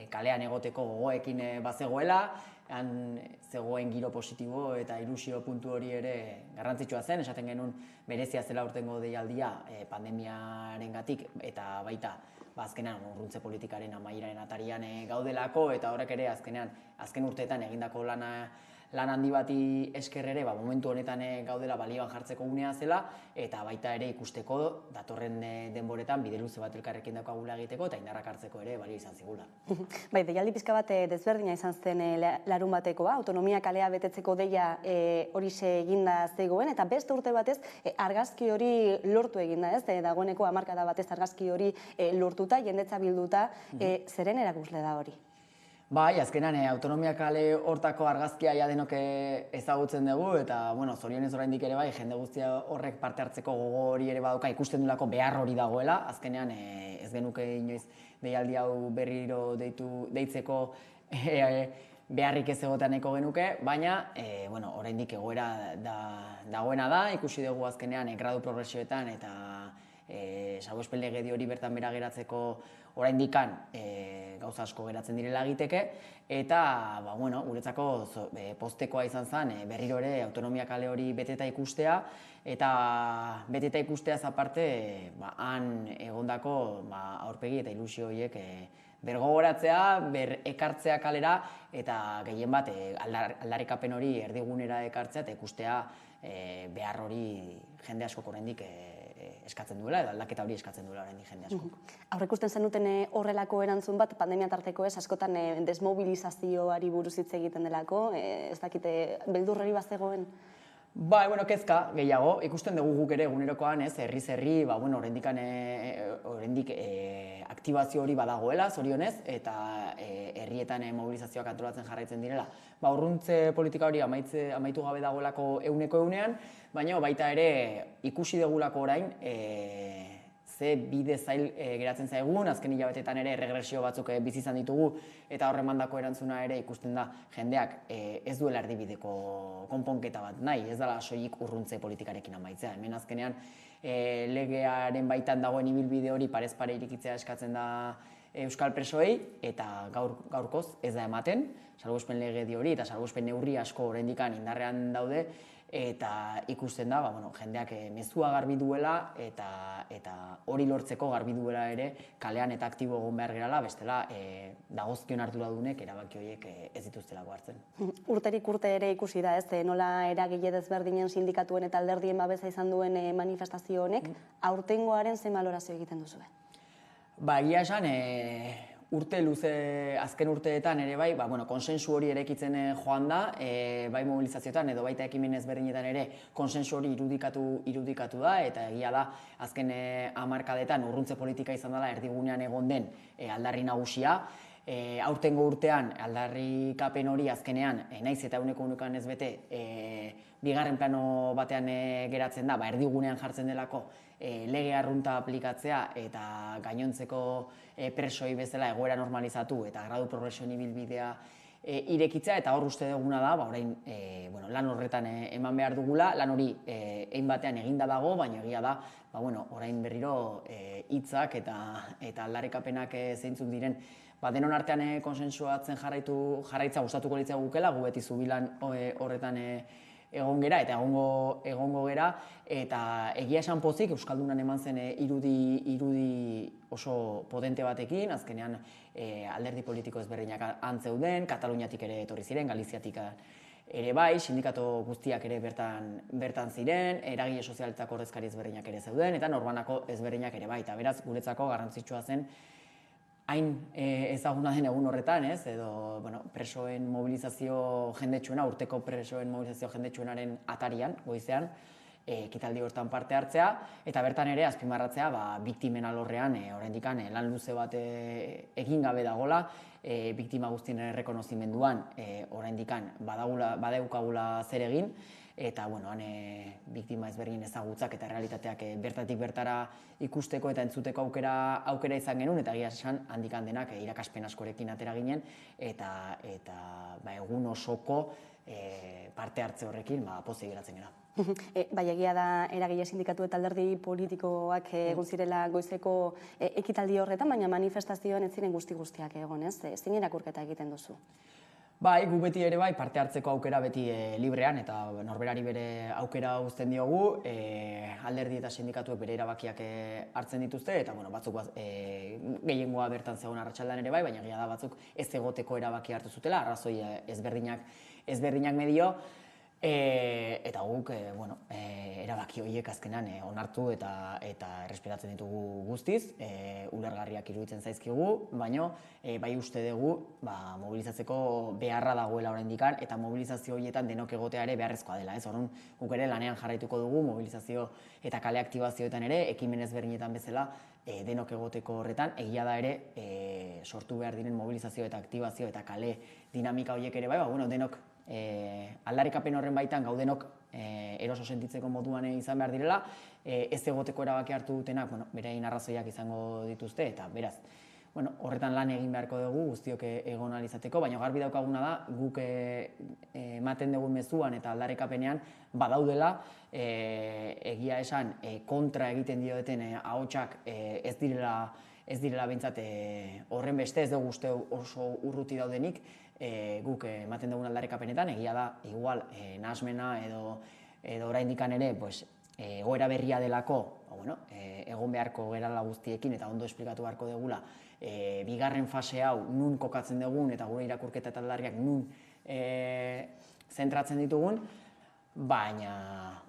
kalean egoteko gogoekin bazegoela, han zegoen giro positibo eta ilusio puntu hori ere garrantzitsua zen, esaten genuen berezia zela urtengo deialdia pandemiarengatik eta baita azkenean urruntze politikaren amaieraren atarian gaudelako eta horrek ere azken urteetan egindako lan handi bati esker ere momentu honetan gaudela balioan jartzeko unea zela eta baita ere ikusteko datorren denboretan bide luze bat elkarrekin daukagula egiteko eta indarrak hartzeko ere balio izan zigula. Deialdi pixka bat desberdina izan zen larun batekoa, autonomia kalea betetzeko deia horixe eginda zegoen eta beste urte batez argazki hori lortu eginda ez, dagoeneko hamarkada batez argazki hori lortuta, jendetza bilduta, zeren erakusle da hori? Bai, azkenan autonomia kale hortako argazkia ja denok ezagutzen dugu eta zorionez oraindik ere bai jende guztia horrek parte hartzeko gogo hori ere badauka ikusten duelako behar hori dagoela, azkenean ez genuke inoiz deialdi hau berriro deitzeko beharrik ez egotean nahiko genuke, baina oraindik egoera dagoena da, ikusi dugu azkenean gradu progresioetan eta salbuespen legedi hori bertan bera geratzeko oraindikan gauza asko geratzen direla egiteke eta guretzako poztekoa izan zen berriro ere autonomia kale hori beteta ikustea eta beteta ikusteaz aparte han egondako aurpegi eta ilusio horiek bergogoratzea, ekartzea kalera eta gehien bat aldarrikapen hori erdigunera ekartzea eta ikustea behar hori jende askok oraindik eskatzen duela, edo aldaketa hori eskatzen duela oraindik jende askok. Aurreikusten zenuten horrelako erantzun bat, pandemia tarteko askotan desmobilizazioari buruz hitz egiten delako, ez dakite beldurreri bazegoen? Bai, kezka gehiago, ikusten dugu guk ere egunerokoan, herri, oraindik aktibazio hori badagoela, zorionez, eta herrietan mobilizazioak antolatzen jarraitzen direla. Urruntze politika hori amaitu gabe dagoelako egunean, baina baita ere ikusi dugulako orain, ze bide zail geratzen zaigun, azken hilabetetan ere regresio batzuk bizi izan ditugu eta horre mandako erantzuna ere ikusten da jendeak ez duela erdibideko konponketa bat nahi, ez dela soilik urruntze politikarekin amaitzea. Hemen azkenean legearen baitan dagoen ibilbide hori parez pare irikitzea eskatzen da euskal presoei eta gaurkoz ez da ematen, salbuespen legedi hori eta salbuespen neurri asko oraindikan indarrean daude eta ikusten da jendeak mezua garbi duela eta hori lortzeko garbi duela ere kalean eta aktibo egon behar gerala, bestela dagozkion arduradunek erabaki horiek ez dituztelako hartzen. Urterik urte ere ikusi da, ez nola eragile desberdinen sindikatuen eta alderdien babesa izan duen manifestazio honek, aurtengoaren zein balorazio egiten duzue? Egia esan, urte luze, azken urteetan ere bai, konsensu hori erekitzen joan da, bai mobilizazioetan edo baita ekimen ezberdinetan ere konsensu hori irudikatu da, eta egia da azken hamarkadetan urruntze politika izan dela erdigunean egon den aldarri nagusia. Aurtengo urtean aldarrikapen hori azkenean, naiz eta unekoan ez bete, bigarren plano batean geratzen da, erdigunean jartzen delako lege arrunta aplikatzea eta gainontzeko presoi bezala egoera normalizatu eta gradu progresioen ibilbidea irekitzea eta hor uste duguna da, orain lan horretan eman behar dugula, lan hori egin batean eginda dago, baina egia da, orain berriro hitzak eta aldarrikapenak zeintzuk diren denon artean konsensuatzen jarraitza gustatuko litzaigu gukela, gu beti zubilan horretan egon gera eta egongo gera eta egia esan pozik Euskaldunan eman zen irudi oso potente batekin, azkenean alderdi politiko ezberdinak antzeuden, Kataluniatik ere etorri ziren, Galiziatik ere bai, sindikato guztiak ere bertan ziren, eragile sozialetzako ordezkari ezberdinak ere zeuden eta norbanako ezberdinak ere bai, eta beraz guretzako garrantzitsua zen hain ezaguna den egun horretan, ez? Edo, presoen mobilizazio jendetsuena, urteko presoen mobilizazio jendetsuenaren atarian, goizean, ekitaldi hortan parte hartzea, eta bertan ere azpimarratzea biktimen alorrean oraindik lan luze bat egin gabe dagola, biktima guztien errekonozimenduan oraindik badaukagula zer egin, eta han biktima ezberdin ezagutzak eta realitateak bertatik bertara ikusteko eta entzuteko aukera izan genuen, eta egia esan handikan denak irakaspen askorekin atera ginen, eta egun osoko parte hartze horrekin pozik geratzen gara. Bai, egia da eragile sindikatu eta alderdi politikoak egon zirela goizeko ekitaldi horretan, baina manifestazioan ez ziren guztiak egon, ez? Zein irakurketa egiten duzu? Bai, gu beti ere parte hartzeko aukera beti librean, eta norberari bere aukera uzten diogu, alderdi eta sindikatuek bere erabakiak hartzen dituzte, eta batzuk gehiengoa bertan zegoen arratsaldean ere bai, baina egia da batzuk ez egoteko erabaki hartu zutela, arrazoi ezberdinak medio, eta guk erabaki horiek azkenan onartu eta errespetatzen ditugu guztiz, ulergarriak iruditzen zaizkigu, baina bai uste dugu mobilizatzeko beharra dagoela oraindikan, eta mobilizazio horietan denok egotea ere beharrezkoa dela. Orduan guk ere lanean jarraituko dugu mobilizazio eta kale aktibazioetan ere, ekimen ezberdinetan bezala denok egoteko horretan, egia da ere sortu behar diren mobilizazio eta aktibazio eta kale dinamika horiek ere bai, denok aldarrikapen horren baitan gaudenok eroso sentitzeko moduan izan behar direla, ez egoteko erabaki hartu dutenak berein arrazoiak izango dituzte, eta beraz, horretan lan egin beharko dugu guztiok egon ahal izateko, baina garbi daukaguna da guk ematen dugun mezuan eta aldarrikapenean badaudela egia esan kontra egiten dioten ahotsak ez direla behintzat horren beste, ez dugu uste oso urruti daudenik, guk ematen dugun aldarrikapenetan, egia da, igual, nahasmena edo oraindikan ere, egoera berria delako, egon beharko gerala guztiekin eta ondo esplikatu beharko dugula, bigarren fase hau nun kokatzen dugun eta gure irakurketa eta aldarriak nun zentratzen ditugun, baina,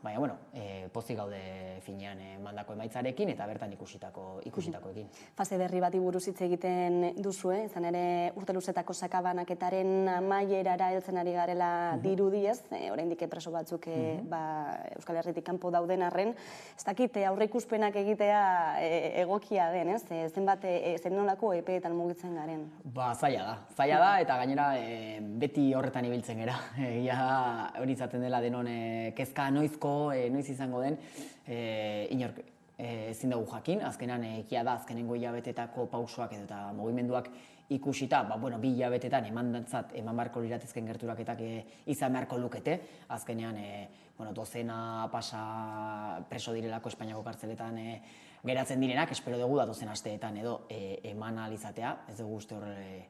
pozik gaude finean mandako emaitzarekin eta bertan ikusitakoekin. Fase berri bati buruz hitz egiten duzue, izan ere urte luzetako sakabanaketaren amaierara heltzen ari garela dirudiez, oraindik preso batzuk Euskal Herritik kanpo dauden arren, ez dakit aurreikuspenak egitea egokia den, ez? Zen nolako epeetan mugitzen garen? Zaila da, eta gainera beti horretan ibiltzen gara. Egia hori izaten dela denon kezka noizko, noiz izango den, inork ezin dugu jakin, azkenan egia da, azkenengo hilabetetako pausoak eta mugimenduak ikusita, bi hilabetetan eman beharko liratezken gerturaketak izan beharko lukete, azkenean dozena pasa preso direlako Espainiako kartzeletan geratzen direnak, espero dugu da dozen asteetan edo eman ahal izatea, ez dugu uste horre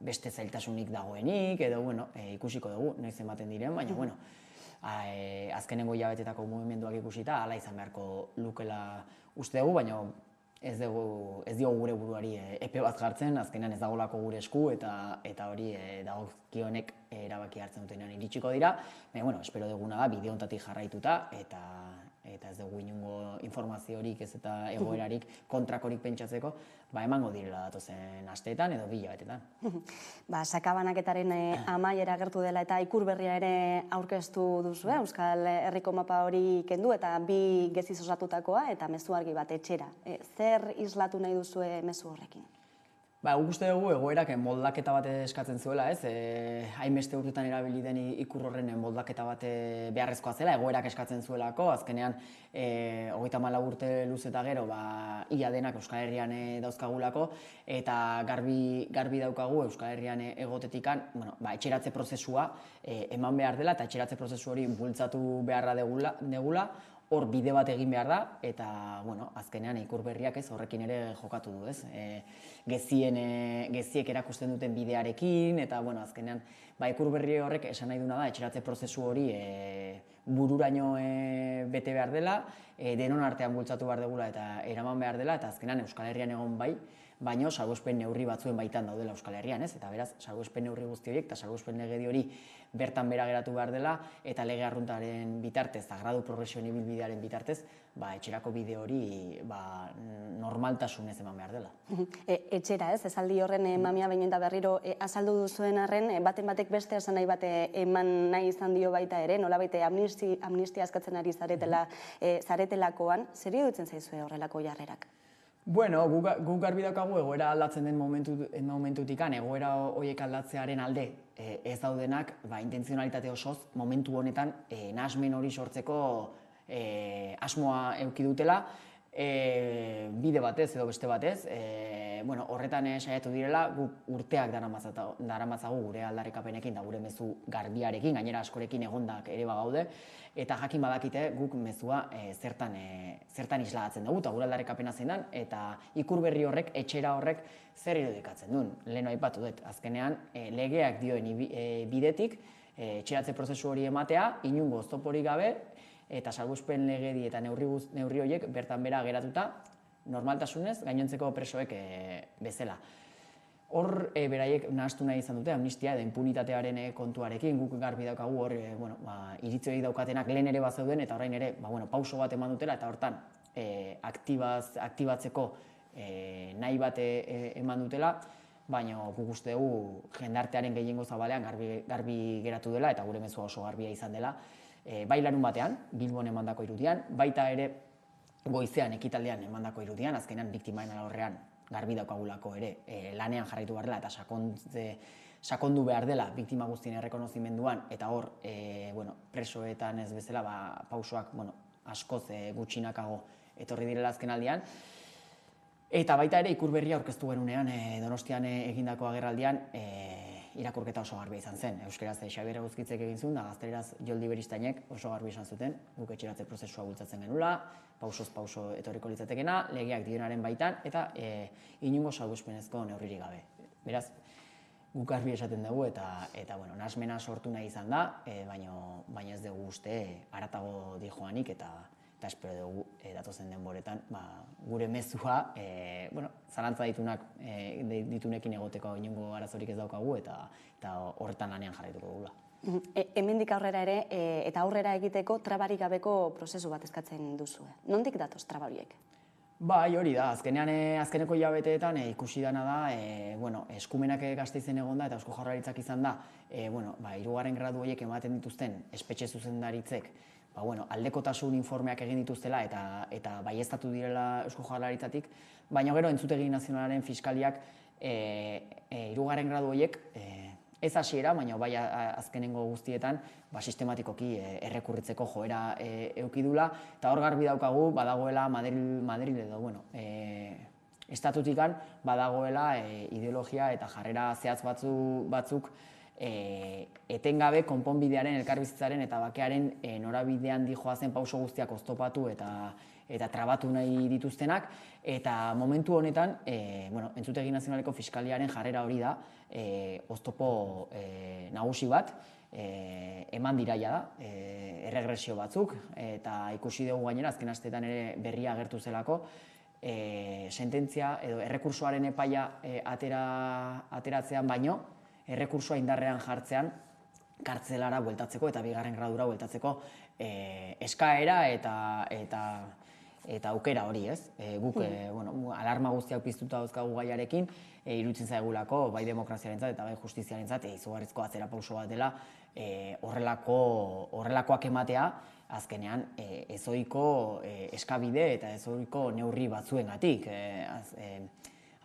beste zailtasunik dagoenik, edo ikusiko dugu, noiz ematen diren, baina azkenengo hilabetetako mugimenduak ikusita, hala izan beharko lukela uste dugu, baina ez diogu gure buruari epe bat jartzen, azkenean ez dagolako gure esku, eta hori dagokionek erabaki hartzen dutenean iritsiko dira, baina espero duguna da, bide honetatik jarraituta, eta ez dugu inongo informaziorik ez eta egoerarik kontrakorik pentsatzeko, emango direla datozen asteetan edo bi hilabetetan. Sakabanaketaren amaiera gertu dela eta ikur berria ere aurkeztu duzu, Euskal Herriko mapa hori kendu eta bi geziz osatutakoa eta mezu argi bat etxera. Zer islatu nahi duzue mezu horrekin? Guk uste dugu egoerak moldaketa bat eskatzen zuela, ez? Hainbeste urtetan erabili den ikur horren moldaketa bat beharrezkoa zela, egoerak eskatzen zuelako, azkenean 34 urte luze eta gero ia denak Euskal Herrian dauzkagulako, eta garbi daukagu Euskal Herrian egotetikan etxeratze prozesua eman behar dela, eta etxeratze prozesu hori bultzatu beharra degula, hor bide bat egin behar da, eta azkenean ikur berriak horrekin ere jokatu du, ez? Geziek erakusten duten bidearekin, eta azkenean ikur berri horrek esan nahi duna da, etxeratze prozesu hori bururaino bete behar dela, denon artean bultzatu behar degula eta eraman behar dela, eta azkenean Euskal Herrian egon baino salbuespen neurri batzuen baitan daudela Euskal Herrian, ez? Eta beraz, salbuespen neurri guzti horiek eta salbuespen legedi hori bertan bera geratu behar dela eta lege arruntaren bitartez, eta gradu progresioen ibilbidearen bitartez, etxerako bide hori normaltasunez eman behar dela. Etxera, ez? Esaldi horren mamia behin eta berriro azaldu duzuen arren, baten batek beste esan nahi bate eman nahi izan dio baita ere, nolabait amnistia askatzen ari zaretelakoan, zer iruditzen zaizue horrelako jarrerak? Bueno, guk garbi daukagu egoera aldatzen den momentutikan, egoera horiek aldatzearen alde ez daudenak, intentzionalitate osoz, momentu honetan nahasmen hori sortzeko asmoa eduki dutela, bide batez edo beste batez, horretan saiatu direla, guk urteak daramatzagu gure aldarrikapenekin da gure mezu garbiarekin, gainera askorekin egondak ere bagaude, eta jakin badakite guk mezua zertan isladatzen dugu, eta gure aldarrikapena zein den, eta ikur berri horrek, etxera horrek zer irudikatzen duen. Lehen aipatu dut, azkenean legeak dioen bidetik, etxeratze prozesu hori ematea, inungo oztoporik gabe, eta salbuespen legedi eta neurri horiek bertan bera geratuta, normaltasunez, gainontzeko presoek bezala. Hor, beraiek nahastu nahi izan dute, amnistia edo impunitatearen kontuarekin, guk garbi daukagu hor, iritzioi daukatenak lehen ere bazeuden, eta orain ere, pauso bat eman dutela, eta hortan, aktibatzeko nahi bat eman dutela, baina guk uste dugu jendartearen gehiengo zabalean garbi geratu dela, eta gure mezua oso garbia izan dela, bai larun batean, Bilbon emandako irudian, baita ere goizean ekitaldean emandako irudian, azkenean biktimaen alorrean garbi daukagulako ere lanean jarraitu behar dela eta sakondu behar dela biktima guztien errekonozimenduan, eta hor presoetan ez bezala pausoak askoz gutxinakago etorri direla azken aldian. Eta baita ere ikur berria aurkeztu genunean Donostian egindako agerraldian irakurketa oso garbi izan zen. Euskeraz Xabier Eguzkitzek egin zuen, da gazteleraz Joldi Beristainek oso garbi izan zuten, guk etxeratze prozesua bultzatzen genula, pausoz pauso etorriko litzatekena, legeak dionaren baitan, eta inungo salbuespenezko neurririk gabe. Beraz, guk garbi esaten dugu, eta nahasmena sortu nahi izan da, baina ez dugu uste haratago dijoanik, eta espero dugu datozen denboretan gure mezua zalantza ditunekin egoteko inongo arazorik ez daukagu eta horretan lanean jarraituko dugula. Hemendik aurrera ere eta aurrera egiteko trabarik gabeko prozesu bat eskatzen duzue. Nondik datoz traba horiek? Bai, hori da. Azkeneko hilabeteetan ikusi dana da, eskumenak Gasteizen egonda eta Eusko Jaurlaritzak izan da, hirugarren gradu horiek ematen dituzten espetxe zuzendaritzek aldekotasun informeak egin dituztela eta baieztatu direla Eusko Jaurlaritzatik, baina gero Entzutegi Nazionalaren Fiskaliak hirugarren gradu horiek ez hasiera, baina bai azkenengo guztietan sistematikoki errekurritzeko joera eduki dula, eta hor garbi daukagu badagoela Madril edo estatutikan badagoela ideologia eta jarrera zehatz batzuk etengabe konponbidearen, elkarbizitzaren eta bakearen norabidean dijoazen pauso guztiak oztopatu eta trabatu nahi dituztenak, eta momentu honetan Entzutegi Nazionaleko Fiskaliaren jarrera hori da, oztopo nagusi bat, eman diraia da, erregresio batzuk, eta ikusi dugu gainera, azken asteetan ere berria agertu zelako, sententzia edo errekursoaren epaia ateratzean baino, errekursoa indarrean jartzean kartzelara bueltatzeko eta bigarren gradura bueltatzeko eskaera eta aukera hori, ez? Guk alarma guztiak piztuta dauzkagu gaiarekin, iruditzen zaigulako bai demokraziarentzat eta bai justiziarentzat izugarrizko atzerapauso bat dela horrelakoak ematea, azkenean ezohiko eskabide eta ezohiko neurri batzuengatik.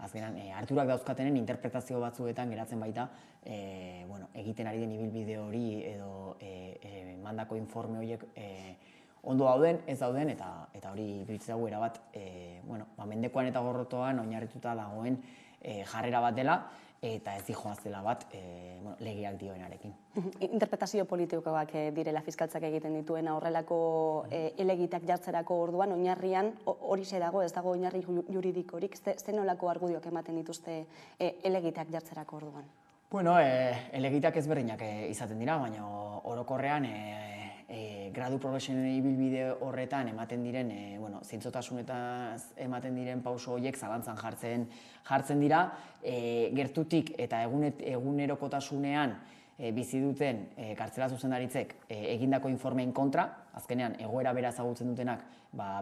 Azkenan, harturak dauzkatenen interpretazio batzuetan geratzen baita egiten ari den ibilbide hori edo mandako informe horiek ondo dauden, ez dauden, eta hori iruditzen dago erabat mendekoan eta gorrotoan oinarrituta dagoen jarrera bat dela eta ez dijoazela bat legeak dioenarekin. Interpretazio politikoak direla fiskaltzak egiten dituena horrelako helegiteak jartzerako orduan, oinarrian horixe dago, ez dago oinarri juridikorik, ze nolako argudioak ematen dituzte helegiteak jartzerako orduan? Helegiteak ezberdinak izaten dira, baina orokorrean gradu progresioen ibilbide horretan ematen diren, zintzotasunetaz ematen diren pauso horiek zalantzan jartzen dira, gertutik eta egunerokotasunean bizi duten kartzela zuzendaritzek egindako informeen kontra, azkenean egoera bera ezagutzen dutenak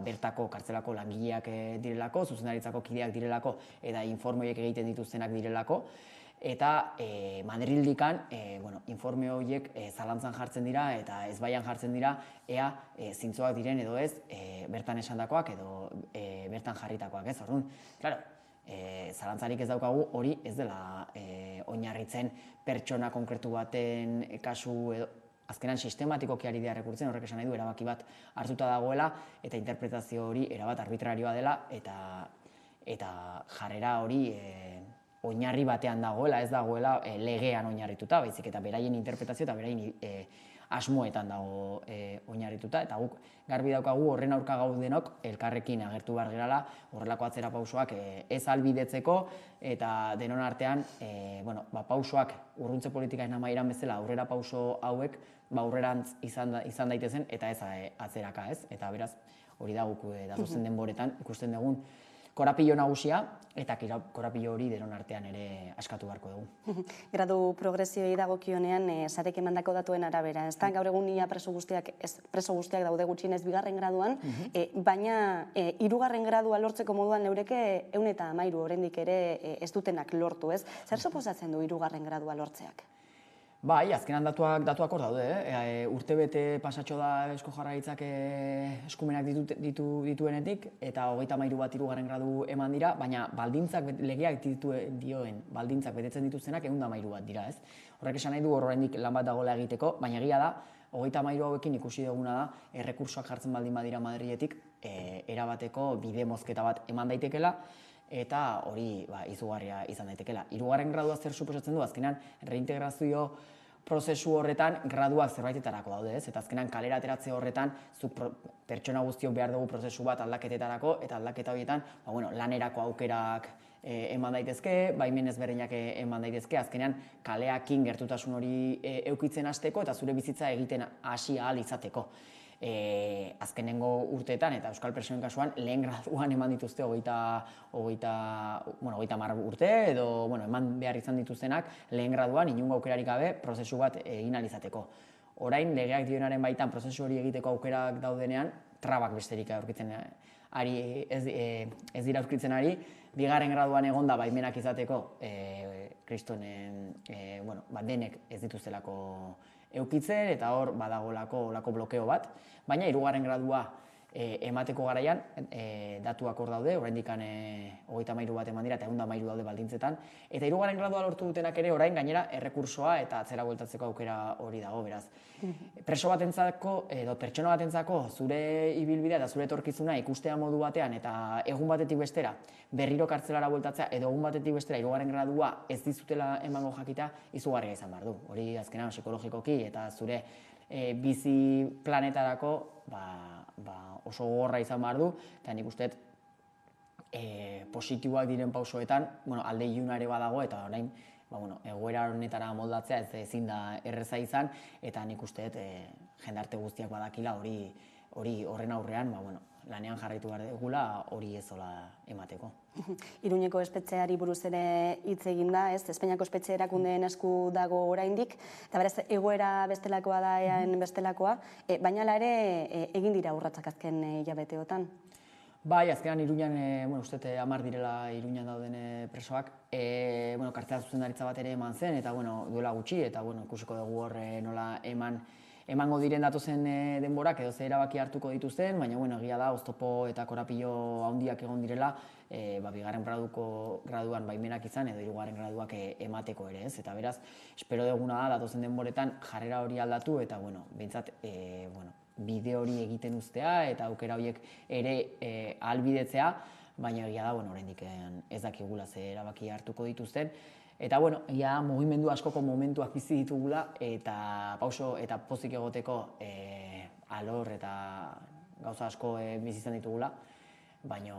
bertako kartzelako langileak direlako, zuzendaritzako kideak direlako eta informe horiek egiten dituztenak direlako, eta Madrildikan informe horiek zalantzan jartzen dira eta ezbaian jartzen dira ea zintzoak diren edo ez bertan esandakoak edo bertan jarritakoak, ez? Orduan, claro, zalantzarik ez daukagu hori ez dela oinarritzen pertsona konkretu baten kasu edo azkenan sistematikoki ari dira rekurtzen, horrek esan nahi du erabaki bat hartuta dagoela eta interpretazio hori erabat arbitrarioa dela eta jarrera hori oinarri batean dagoela, ez dagoela legean oinarrituta, baizik eta beraien interpretazio eta beraien asmoetan dago oinarrituta, eta guk garbi daukagu horren aurka gaudenok elkarrekin agertu behar gerala horrelako atzera pausoak ez albidetzeko eta denon artean pausoak urruntze politikaen amaieran bezala aurrera pauso hauek aurrerantz izan daitezen eta ez atzeraka, ez? Eta beraz hori da guk datozen denboretan ikusten dugun korapilo nagusia eta korapilo hori denon artean ere askatu beharko dugu. Gradu progresioei dagokionean sarek emandako datuen arabera, ez da? Gaur egun ia preso guztiak daude gutxienez bigarren graduan, baina hirugarren gradua lortzeko moduan neureke 113 oraindik ere ez dutenak lortu, ez? Zer suposatzen du hirugarren gradua lortzeak? Bai, azkenan datuak hor daude, urtebete pasatxo da Eusko Jaurlaritzak eskumenak dituenetik eta 33 bat hirugarren gradu eman dira, baina baldintzak legeak dioen baldintzak betetzen dituztenak 113 bat dira, ez? Horrek esan nahi du oraindik lan bat dagoela egiteko, baina egia da 33 hauekin ikusi duguna da errekursoak jartzen baldin badira Madriletik erabateko bide mozketa bat eman daitekela eta hori izugarria izan daitekela. Hirugarren gradua zer suposatzen du? Azkenan reintegrazio prozesu horretan graduak zerbaitetarako daude, ez? Eta azkenan kalera ateratze horretan pertsona guztiok behar dugu prozesu bat aldaketetarako eta aldaketa horietan lanerako aukerak eman daitezke, baimen ezberdinak eman daitezke, azkenean kaleakin gertutasun hori eukitzen hasteko eta zure bizitza egiten hasi ahal izateko. Azkenengo urteetan eta euskal pertsonen kasuan lehen graduan eman dituzte 30 urte edo eman behar izan dituztenak lehen graduan inungo aukerarik gabe prozesu bat egin ahal izateko. Orain legeak dionaren baitan prozesu hori egiteko aukerak daudenean trabak besterik aurkitzen ez dira aurkitzen ari, bigarren graduan egonda baimenak izateko kristonen denek ez dituztelako eukitzen eta hor badagolako blokeo bat, baina hirugarren gradua emateko garaian datuak hor daude, oraindik 33 bat eman dira eta 113 daude baldintzetan, eta hirugarren gradua lortu dutenak ere orain gainera errekursoa eta atzera bueltatzeko aukera hori dago, beraz. Preso batentzako edo pertsona batentzako zure ibilbidea eta zure etorkizuna ikustea modu batean eta egun batetik bestera berriro kartzelara bueltatzea edo egun batetik bestera hirugarren gradua ez dizutela emango jakita izugarria izan behar du. Hori azkenan psikologikoki eta zure bizi planetarako oso gogorra izan behar du, eta nik uste positiboak diren pausoetan alde iluna ere badago eta orain egoera honetara moldatzea ezin da erreza izan eta nik uste jendarte guztiak badakila hori horren aurrean lanean jarraitu behar dugula hori ezola emateko. Iruñeko espetxeari buruz ere hitz egin da, ez? Espainiako espetxe erakundeen esku dago oraindik, eta berez egoera bestelakoa da ean bestelakoa, baina hala ere egin dira urratsak azken hilabeteotan. Bai, azkenan Iruñan, uste 10 direla Iruñan dauden presoak, kartzela zuzendaritza bat ere eman zen, eta duela gutxi, eta ikusiko dugu hor nola emango diren datozen denborak edo ze erabaki hartuko dituzten, baina egia da, oztopo eta korapilo handiak egon direla, bigarren graduan baimenak izan edo hirugarren graduak emateko ere, ez? Eta beraz, espero duguna da, datozen denboretan jarrera hori aldatu eta, behintzat, bide hori egiten uztea eta aukera horiek ere ahalbidetzea, baina egia da, oraindik ez dakigula ze erabaki hartuko dituzten. Eta, egia mugimendu askoko momentuak bizi ditugula eta pauso eta pozik egoteko alor eta gauza asko bizi izan ditugula, baina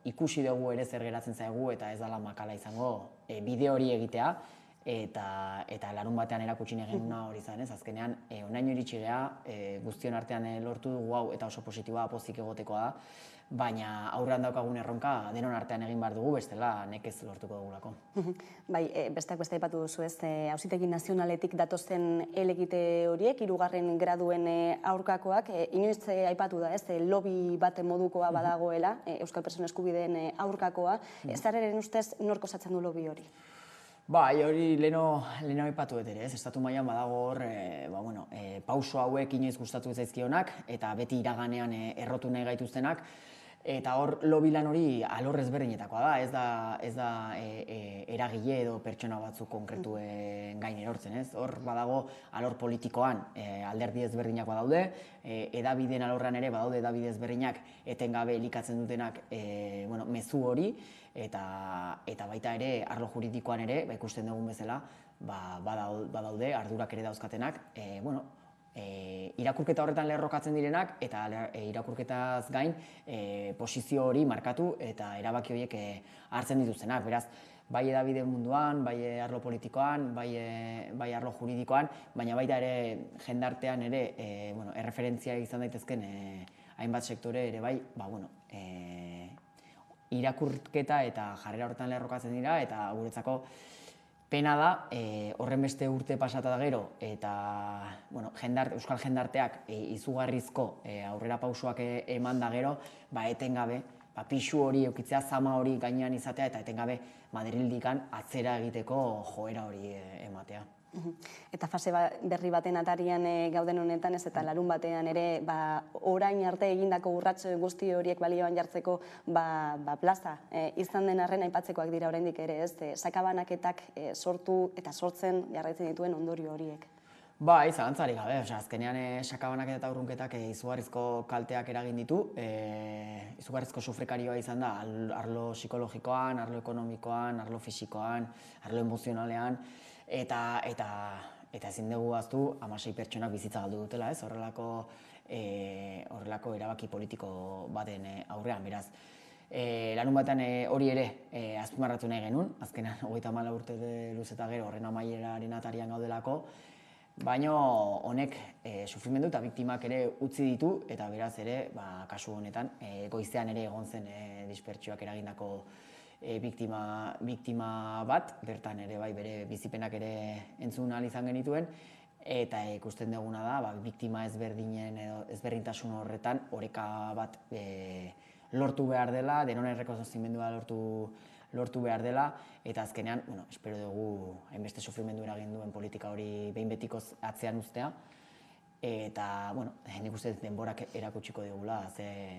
ikusi dugu ere zer geratzen zaigu eta ez dela makala izango bide hori egitea eta larun batean erakutsi genuna hori zen, ez? Azkenean, honaino iritsi geha, guztion artean lortu dugu hau eta oso positiboa pozik egotekoa da, baina aurrean daukagun erronka denon artean egin behar dugu, bestela nekez lortuko dugulako. Bai, besteak beste aipatu duzu ez, Auzitegi Nazionaletik datozen helegite horiek, 3. graduen aurkakoak, inoiz aipatu da ez, lobby bat modukoa badagoela, Euskal Pertsona Eskubideen aurkakoa, zareren ustez nork osatzen du lobby hori? Bai, hori leheno aipatu dut ere, ez? Estatu mailan badago hor, pauso hauek inoiz gustatu zaizkionak, eta beti iraganean errotu nahi gaituztenak, eta hor lobby lan hori alor ezberdinetakoa da, ez da eragile edo pertsona batzuk konkretuen gain erortzen, ez? Hor badago alor politikoan alderdi ezberdinakoa daude, edabideen alorrean ere badaude edabide ezberdinak etengabe elikatzen dutenak mezu hori, eta baita ere arlo juridikoan ere, ikusten dugun bezala, badaude ardurak ere dauzkatenak, irakurketa horretan lerrokatzen direnak eta irakurketaz gain posizio hori markatu eta erabaki horiek hartzen dituztenak. Beraz, bai edabide munduan, bai arlo politikoan, bai arlo juridikoan, baina baita ere jendartean ere erreferentzia izan daitezken hainbat sektore ere bai, irakurketa eta jarrera horretan lerrokatzen dira eta guretzako pena da, horren beste urte pasata da gero, eta euskal jendarteak izugarrizko aurrera pausoak eman da gero, etengabe, pixu hori eukitzea, zama hori gainean izatea, eta etengabe Madrildikan atzera egiteko joera hori ematea. Eta fase berri baten atarian gauden honetan ez, eta larun batean ere orain arte egindako urrats guzti horiek balioan jartzeko plaza izan den arren aipatzekoak dira oraindik ere ez, sakabanaketak sortu eta sortzen jarraitzen dituen ondorio horiek. Bai, zalantzarik gabe, azkenean sakabanaketa eta urrunketak izugarrizko kalteak eragin ditu, izugarrizko sufrikarioa izan da arlo psikologikoan, arlo ekonomikoan, arlo fisikoan, arlo emozionalean, eta ezin dugu ahaztu 16 pertsonak bizitza galdu dutela, ez? Horrelako erabaki politiko baten aurrean, beraz. Larun batean hori ere azpimarratu nahi genuen, azkenan 34 urte luze eta gero horren amaieraren atarian gaudelako, baina honek sufrimendu eta biktimak ere utzi ditu, eta beraz ere, kasu honetan, goizean ere egon zen dispertsioak eragindako biktima bat, bertan ere bai bere bizipenak ere entzun ahal izan genituen, eta ikusten duguna da, biktima ezberdinen edo ezberdintasun horretan oreka bat lortu behar dela, denon errekonozimendua lortu behar dela, eta azkenean, espero dugu hainbeste sufrimendu eragin duen politika hori behin betikoz atzean uztea, eta, nik uste denborak erakutsiko digula, ze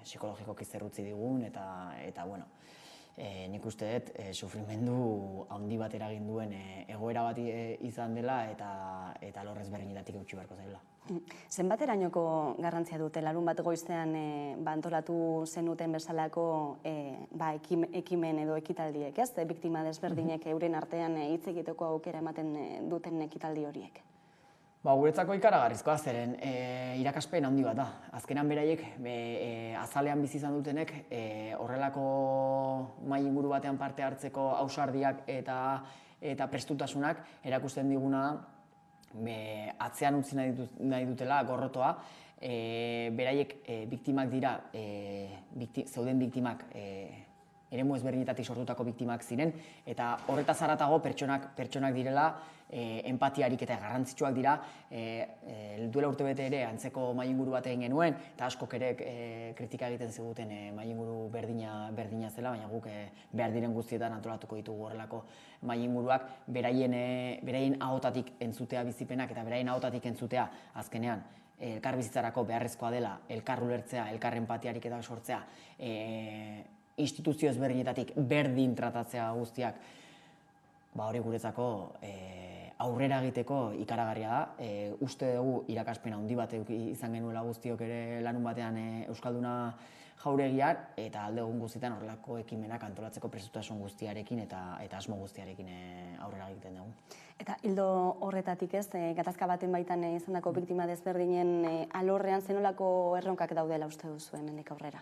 psikologikoki zer utzi digun, eta nik uste dut sufrimendu handi bat eragin duen egoera bat izan dela, eta lor ezberdinetatik eutsi beharko zaila. Zenbaterainoko garrantzia dute larun bat goizean antolatu zenuten bezalako ekimen edo ekitaldiek, ez? Biktima desberdinek euren artean hitz egiteko aukera ematen duten ekitaldi horiek? Guretzako ikaragarrizkoa zeren irakaspen handi bat da. Azkenan beraiek azalean bizi izan dutenek horrelako mahai inguru batean parte hartzeko ausardiak eta prestutasunak erakusten diguna atzean utzi nahi dutela gorrotoa. Beraiek biktimak dira, zeuden biktimak eremu ezberdinetatik sortutako biktimak ziren, eta horretaz haratago pertsonak direla, empatiarik eta garrantzitsuak dira, duela urtebete ere antzeko mahai-inguru bat egin genuen, eta askok ere kritika egiten ziguten mahai-inguru berdina zela, baina guk behar diren guztietan antolatuko ditugu horrelako mahai-inguruak, beraien ahotatik entzutea bizipenak eta beraien ahotatik entzutea azkenean, elkar bizitzarako beharrezkoa dela, elkar ulertzea, elkar empatiarik eta sortzea, instituzio ezberdinetatik berdin tratatzea guztiak, hori guretzako aurrera egiteko ikaragarria da. Uste dugu irakaspen handi bat izan genuela guztiok ere lanun batean Euskalduna jauregian, eta alde egun guztietan horrelako ekimenak antolatzeko prestutasun guztiarekin eta asmo guztiarekin aurrera egiten dugu. Eta hildo horretatik ez, gatazka baten baitan izandako biktima desberdinen alorrean zenolako erronkak daudela uste duzu hemendik aurrera?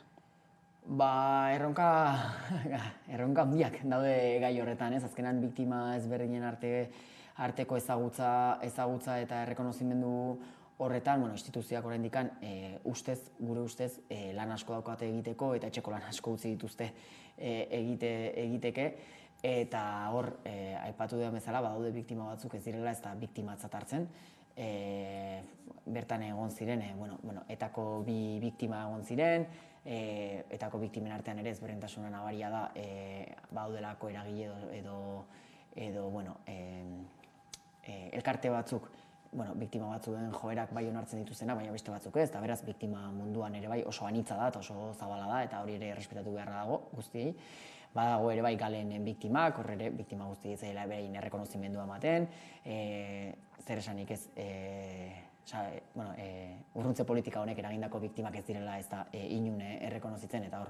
Erronka handiak daude gai horretan, ez? Azkenan biktima ezberdinen arteko ezagutza eta errekonozimendu horretan, instituzioak oraindikan gure ustez, lan asko daukate egiteko eta etxeko lan asko utzi dituzte egiteke. Eta hor, aipatu dudan bezala, badaude biktima batzuk ez direla ez da biktimatzat hartzen. Bertan egon ziren, etako bi biktima egon ziren, etako biktimen artean ere ezberdintasuna nabaria da, badaudelako eragile edo elkarte batzuk, biktima batzuen joerak bai onartzen dituztena, baina beste batzuk ez, eta beraz biktima munduan ere bai oso anitza da eta oso zabala da, eta hori ere errespetatu beharra dago guztiei. Badago ere bai galen biktimak, hor ere biktima guzti ditzaila berein errekonozimendua ematen, zer esanik ez, urruntze politika honek eragindako biktimak ez direla ez da inun errekonozitzen, eta hor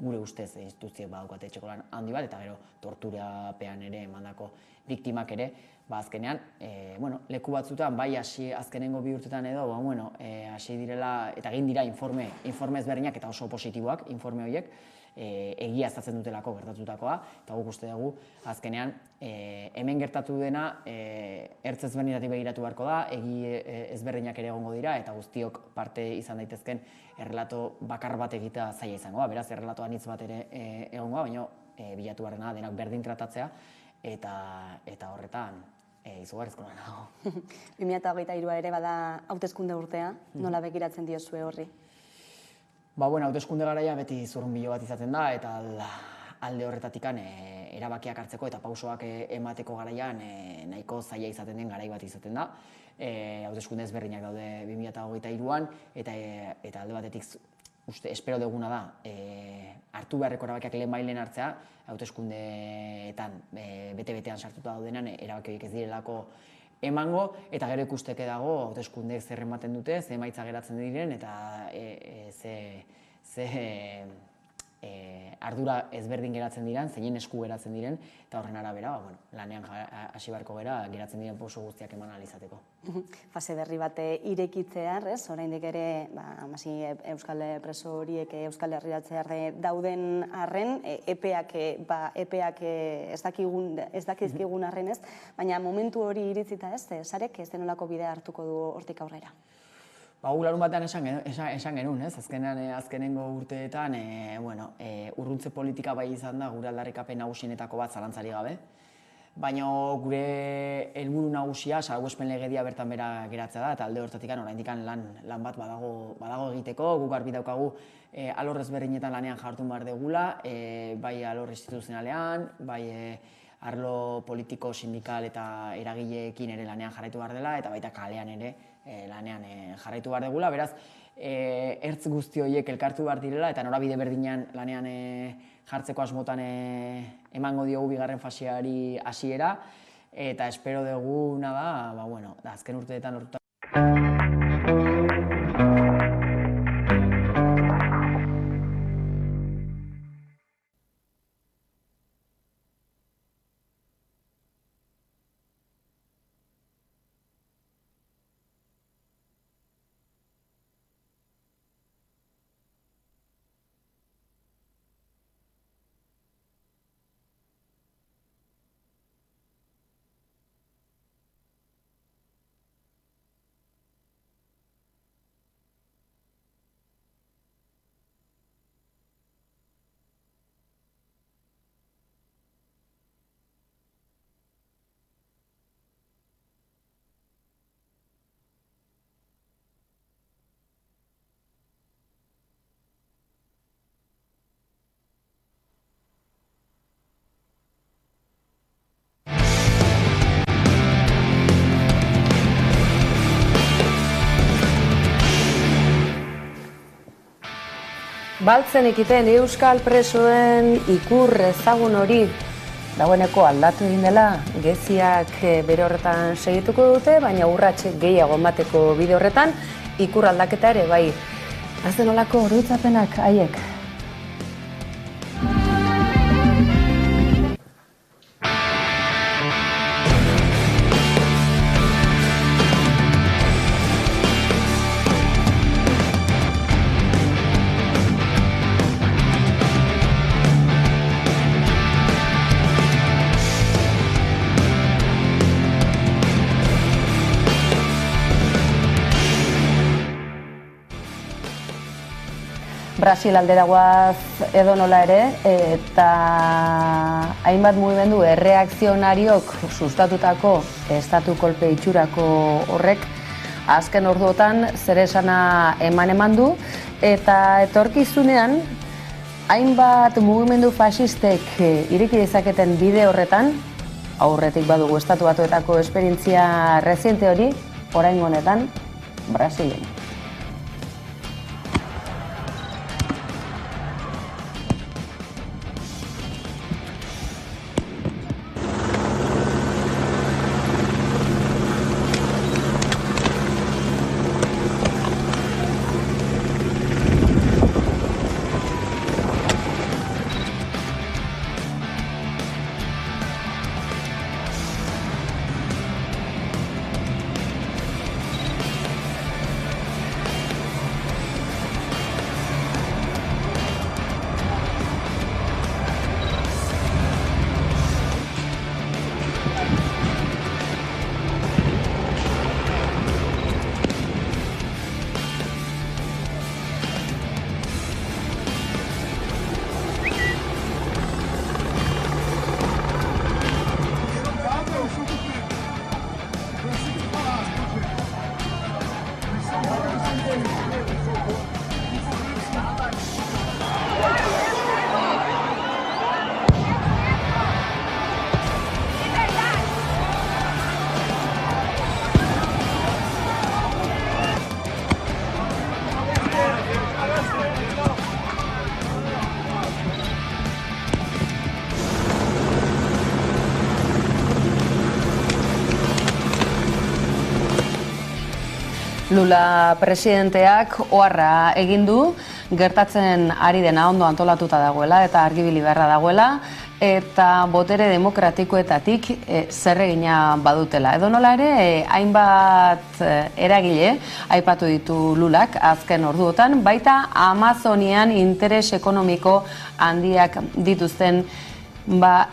gure ustez instituzioek badaukate etxeko lan handi bat, eta gero torturapean ere emandako biktimak ere, azkenean, leku batzutan, bai azkenengo bi urtetan edo, hasi direla, eta egin dira informe ezberdinak eta oso positiboak informe horiek, egia aztatzen dutelako gertatutakoa, eta guk uste dugu, azkenean, hemen gertatu dena, ertz ezberdinetatik begiratu beharko da, egi ezberdinak ere egongo dira, eta guztiok parte izan daitezken errelato bakar bat egita zaila izango, beraz, errelato anitz bat ere egongo, baina bilatu barrena denak berdin tratatzea, eta horretan, izugarrizko lan dago. 2023 ere bada hauteskunde urtea, nola begiratzen diozue horri? Hauteskunde garaia beti zurrunbilo bat izaten da, eta alde horretatikan erabakiak hartzeko eta pausoak emateko garaian nahiko zaila izaten den garai bat izaten da. Hauteskunde ezberdinak daude 2023an, eta alde batetik espero duguna da hartu beharreko erabakiak lehenbailen hartzea, hauteskundeetan bete-betean sartuta daudenan erabaki horiek ez direlako emango, eta gero ikusteke dago hauteskundeek zer ematen dute, ze emaitza geratzen diren, eta ze ardura ezberdin geratzen diren, zeinen esku geratzen diren, eta horren arabera, lanean hasi beharko geratzen diren pauso guztiak eman ahal izateko. Fase berri bat irekitzear, oraindik ere euskal preso horiek Euskal Herriratzear dauden arren, epeak ez dakizkigun arren ez, baina momentu hori iritzita ez, sarek ez denolako bidea hartuko du hortik aurrera? Larun batean esan genuen, azkenengo urteetan, urruntze politika bai izan da gure aldarrikapen nagusienetako bat zalantzari gabe, baina gure helburu nagusia salbuespen legedia bertan bera geratzea da, eta alde horretatik oraindik lan bat badago egiteko, guk garbi daukagu alor ezberdinetan lanean jartun behar degula, bai alor instituzionalean, bai arlo politiko, sindikal eta eragileekin ere lanean jarraitu behar dela, eta baita kalean ere lanean jarraitu behar degula, beraz, ertz guzti horiek elkartu behar direla, eta norabide berdinean lanean jartzeko asmotan emango diogu bigarren faseari hasiera, eta espero duguna da, azken urteetan lortuta. Baltzen ekiten euskal presoen ikur ezagun hori dagoeneko aldatu egin dela, geziak bere horretan segituko dute, baina urratxe gehiago emateko bide horretan ikur aldaketa ere bai. Azten olako oroitzapenak haiek. Brasil aldera goaz edonola ere, eta hainbat mugimendu erreakzionariok sustatutako estatu kolpe itxurako horrek azken orduotan zeresana eman du, eta etorkizunean hainbat mugimendu fasistek ireki dezaketen bide horretan, aurretik badugu Estatu Batuetako esperientzia reziente hori, oraingo honetan Brasilen. Lula presidenteak oharra egin du, gertatzen ari dena ondo antolatuta dagoela eta argibili beharra dagoela, eta botere demokratikoetatik zerregina badutela. Edonola ere, hainbat eragile aipatu ditu Lulak azken orduotan, baita Amazonian interes ekonomiko handiak dituzten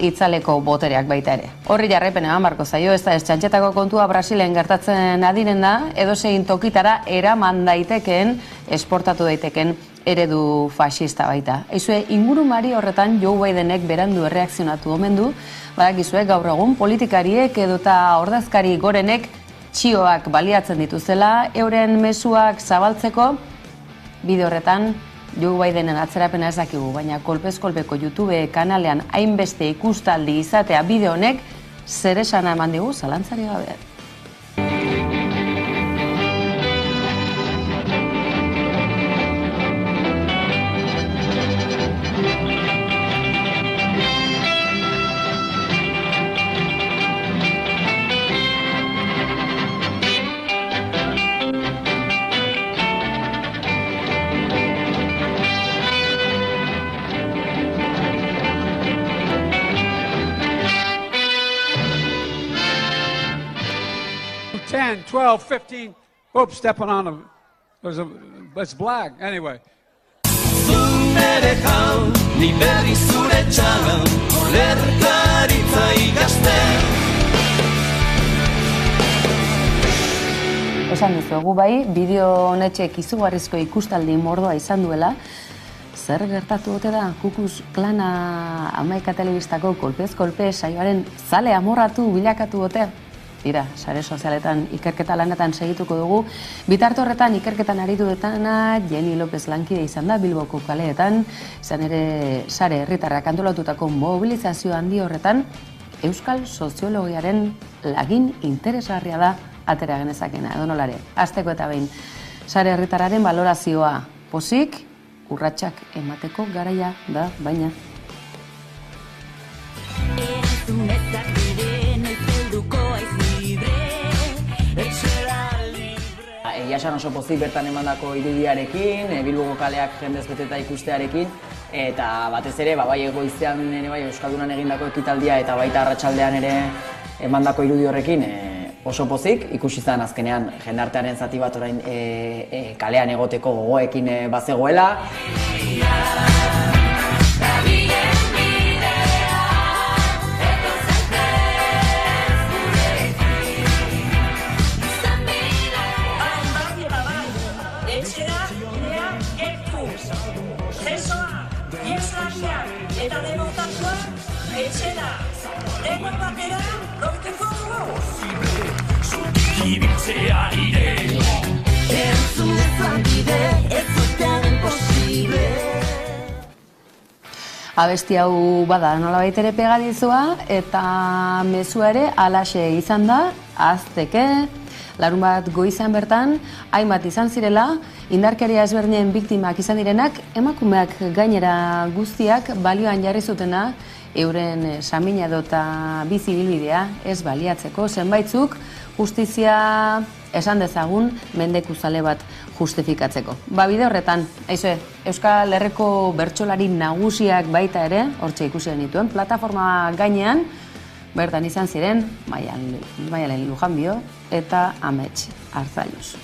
itzaleko botereak baita ere. Horri jarraipen eman barko zaio, ez da txantxetako kontua Brasilen gertatzen adiren da, edozein tokitara eraman daitekeen, esportatu daiteken eredu fascista baita. Eizue, ingurumari horretan Joe Bidenek berandu erreakzionatu omen du, badakizue gaur egun politikariek edota ordezkari gorenek txioak baliatzen dituzela, euren mezuak zabaltzeko, bide horretan Joe Bidenen atzerapena ez dakigu, baina kolpez kolpeko YouTube kanalean hainbeste ikustaldi izatea bideo honek zer esana eman digu zalantzari gabe. $10, $12, $15, oops, stepping on them. It's black, anyway. Zunere hau, ni berri zure txagan, olerkaritza ikasten. Esan dizuegu bai, bideo honetxek izugarrizko ikustaldi mordoa izan duela, zer gertatu ote da Kukus Klana Amaika telebistako kolpez kolpe saioaren zale amorratu bilakatu ote? Tira, sare sozialetan ikerketa lanetan segituko dugu. Bitarte horretan ikerketan aritu detana Jenny López lankide izan da Bilboko kaleetan, izan ere sare herritarrak antolatutako mobilizazio handi horretan euskal soziologiaren lagin interesgarria da atera genezakena, edonolare. Hasteko eta behin, sare herritarraren balorazioa pozik, urratsak emateko garaia da, baina. Egia esan oso pozik bertan emandako irudiarekin, Bilboko kaleak jendez beteta ikustearekin, eta batez ere, bai egoizean ere bai Euskaldunan egindako ekitaldia eta baita arratsaldean ere emandako irudi horrekin oso pozik, ikusi zen azkenean jendartearen zati bat orain kalean egoteko gogoekin bazegoela. Abesti hau bada nolabait ere pegadizua eta mezua ere alaxe izan da, azteke, larun bat goizean bertan, hainbat izan zirela, indarkeria ezberdinen biktimak izan direnak, emakumeak gainera guztiak balioan jarri zutena, euren samina edota bizi ibilbidea ez baliatzeko, zenbaitzuk justizia esan dezagun mendekuzale bat justifikatzeko. Bide horretan, Euskal Herriko bertsolari nagusiak baita ere, hortxe ikusi genituen, plataforma gainean, bertan izan ziren, Maialen Lujanbio eta Amets Arzalluz.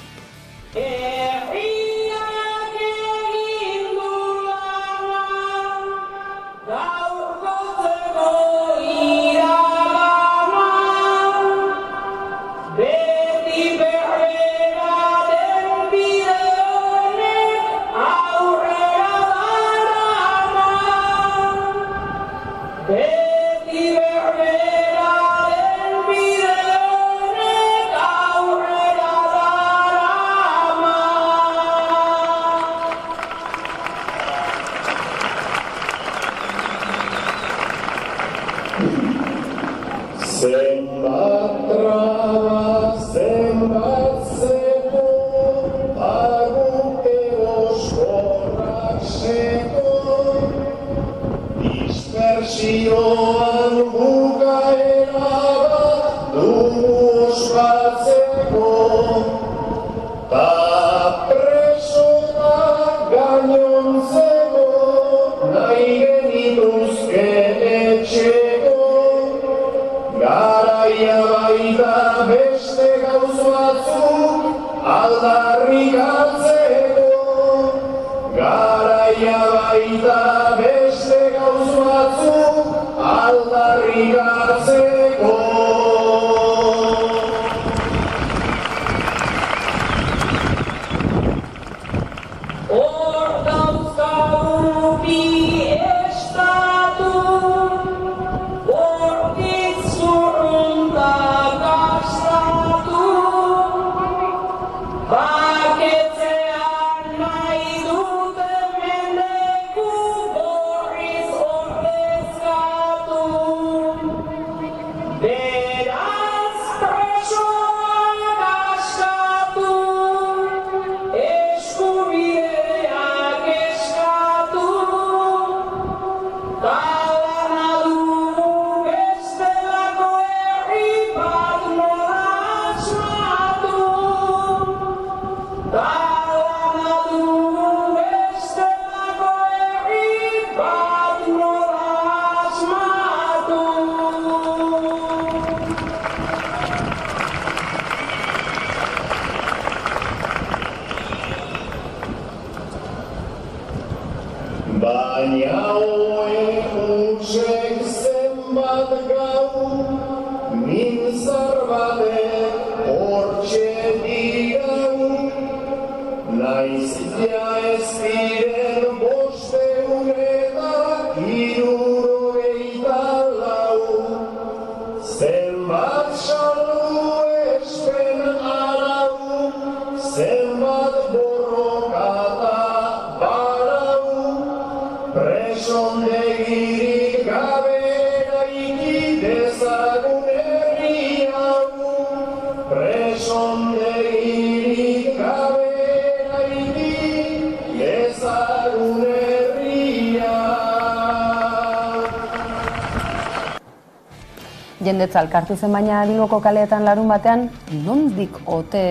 Jendetza elkartu zen baina Bilboko kaleetan larun batean, nondik ote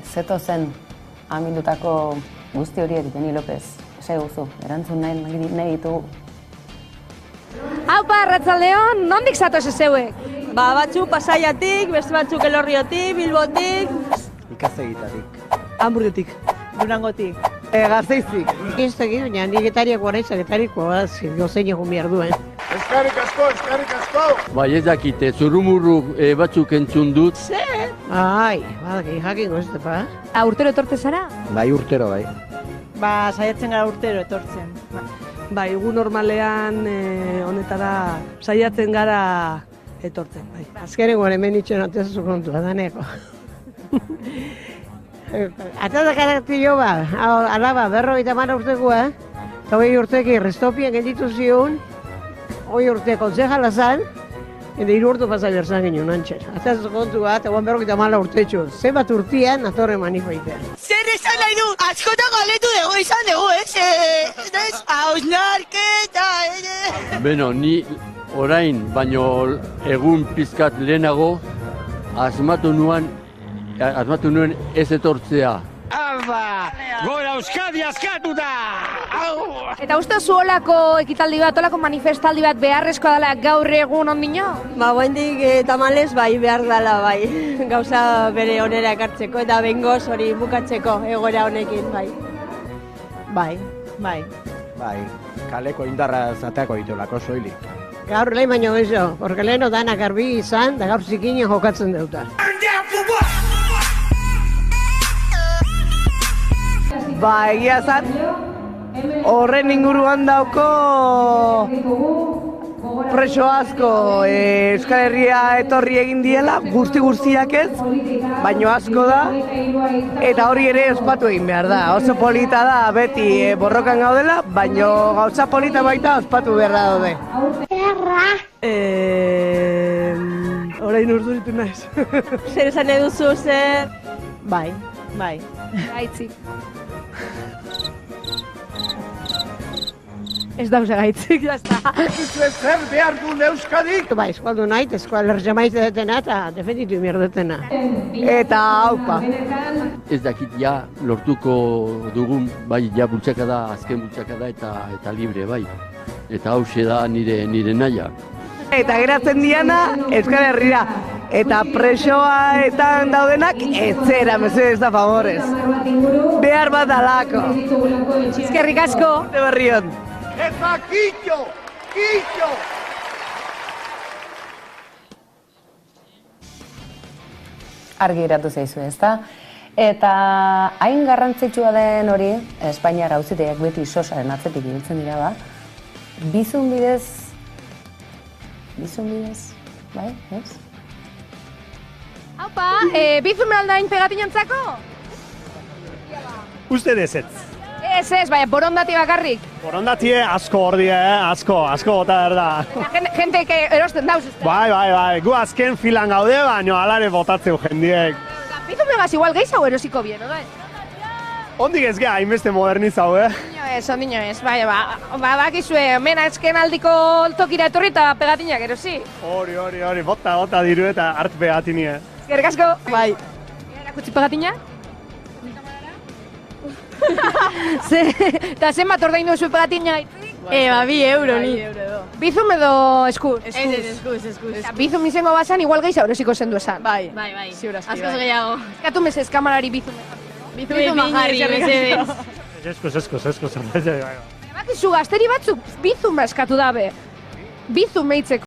zetozen amildutako guzti horiek, Beni López? Ese guzu, erantzun nahi ditugu. Aupa, Arratsaldeon, nondik zatoz zeuek? Batzuk Pasaiatik, beste batzuk Elorriotik, Bilbotik. Ikaztegitatik. Hamburgetik, Durangotik. Gazteiztik. Ez dakit, baina nik getariako gara izagetariko, gozein egun behar duen. Eskarrik asko, eskarrik asko! Bai, ez dakite, zurrumurru batzuk entzun dut. Zer? Ai, badaki, jakingo ez depa. Urtero etorte zara? Bai, urtero, bai. Saiatzen gara urtero etortzen. Bai, egun normalean honetara saiatzen gara etortzen, bai. Azkenengo hemen itxen atezu kontua, daneko. Atatak aratillo alaba, 50 urtekoa, eta 20 urteki restopien gelditu zion, hoi urte kontzejala zan, eta 3 urte pasa berzan ginen antxer. Ataz kontu bat, eguan 54 urtetxo. Zenbat urtean, atorre manifoitea. Zer esan nahi du, askotan galetu dugu izan dugu, ez? Hausnarketa, Beno, ni orain, baino egun pizkat lehenago, asmatu nuen ez etortzea. Alba, gora Euskadi askatuta! Eta uste zuolako ekitaldi bat, olako manifestaldi bat beharrezkoa dela gaur egun ondino? Ba, guendik tamalez bai behar dela bai, gauza bere onera ekartzeko eta bengoz hori bukatzeko egoera honekin bai. Bai. Bai, kaleko indarra zateako ditulako soilik. Gaur lehen baino gezo, porque leheno danak garbi izan, da gaur zikinen jokatzen deuta. Ba, egia zat, horren inguruan dauko preso asko Euskal Herria etorri egin diela, guztiak ez, baino asko da, eta hori ere ospatu egin behar da. Oso polita da, beti borrokan gaudela, baino gauza polita baita ospatu behar da daude. Orain urduritu naiz. Zer esan eduzu, zer? Bai. Gaitzik. Ez dauze gaitzik, jazta. Zer behar du Euskadik? Ba, eskualdu nahi, eskual erjamaite detena eta defenditu mierdetena. Eta haupa. Ez dakit ja lortuko dugun, bai, ja bultzakada, azken bultzakada eta libre, bai. Eta hause da nire naia. Eta geratzen diana Euskal Herrira. Eta presoaetan daudenak etzera, mesedez da favorez. Behar bat alako. Eskerrik asko. Urte berrion. Eta kitxo! Argi geratu zaizu, ezta? Eta hain garrantzitsua den hori, Espainiar auzitegiak beti sosaren atzetik ibiltzen dira ba, bizun bidez, bai, ez? Haupa, bizun behaldain pegatinantzako? Uste dezetz. Ez, baina borondati bakarrik. Borondatie asko hor asko gota berda. Jenteik erosten dauz, ez da? Bai, gu azken filan gaude, baina alare botatzeu jendiek. Bizun begaz igual gehiago erosiko bien, no da? Ondik ez geha, hainbeste modernizau, Ondino ez, bai, bakizue, men azken aldiko tokira etorri eta pegatinak erosi. Hori, bota diru eta hart pegatinia. Eskerrik asko. Bai. Erakutsi pegatinak? Eta zen bat ordaindu zu pegatina gaitik? Ba, 2 euro ni. Bizum edo eskuz? Eskuz. Bizum izango bazan, igual gehiago erosiko zendu esan. Bai. Ziur aski, Askoz gehiago. Eskatu mesez kamarari bizum. Bizum majarri, mesedez. Eskuz. Bakizu gazteri batzuk bizum eskatu dabe. Bizum meitzeko.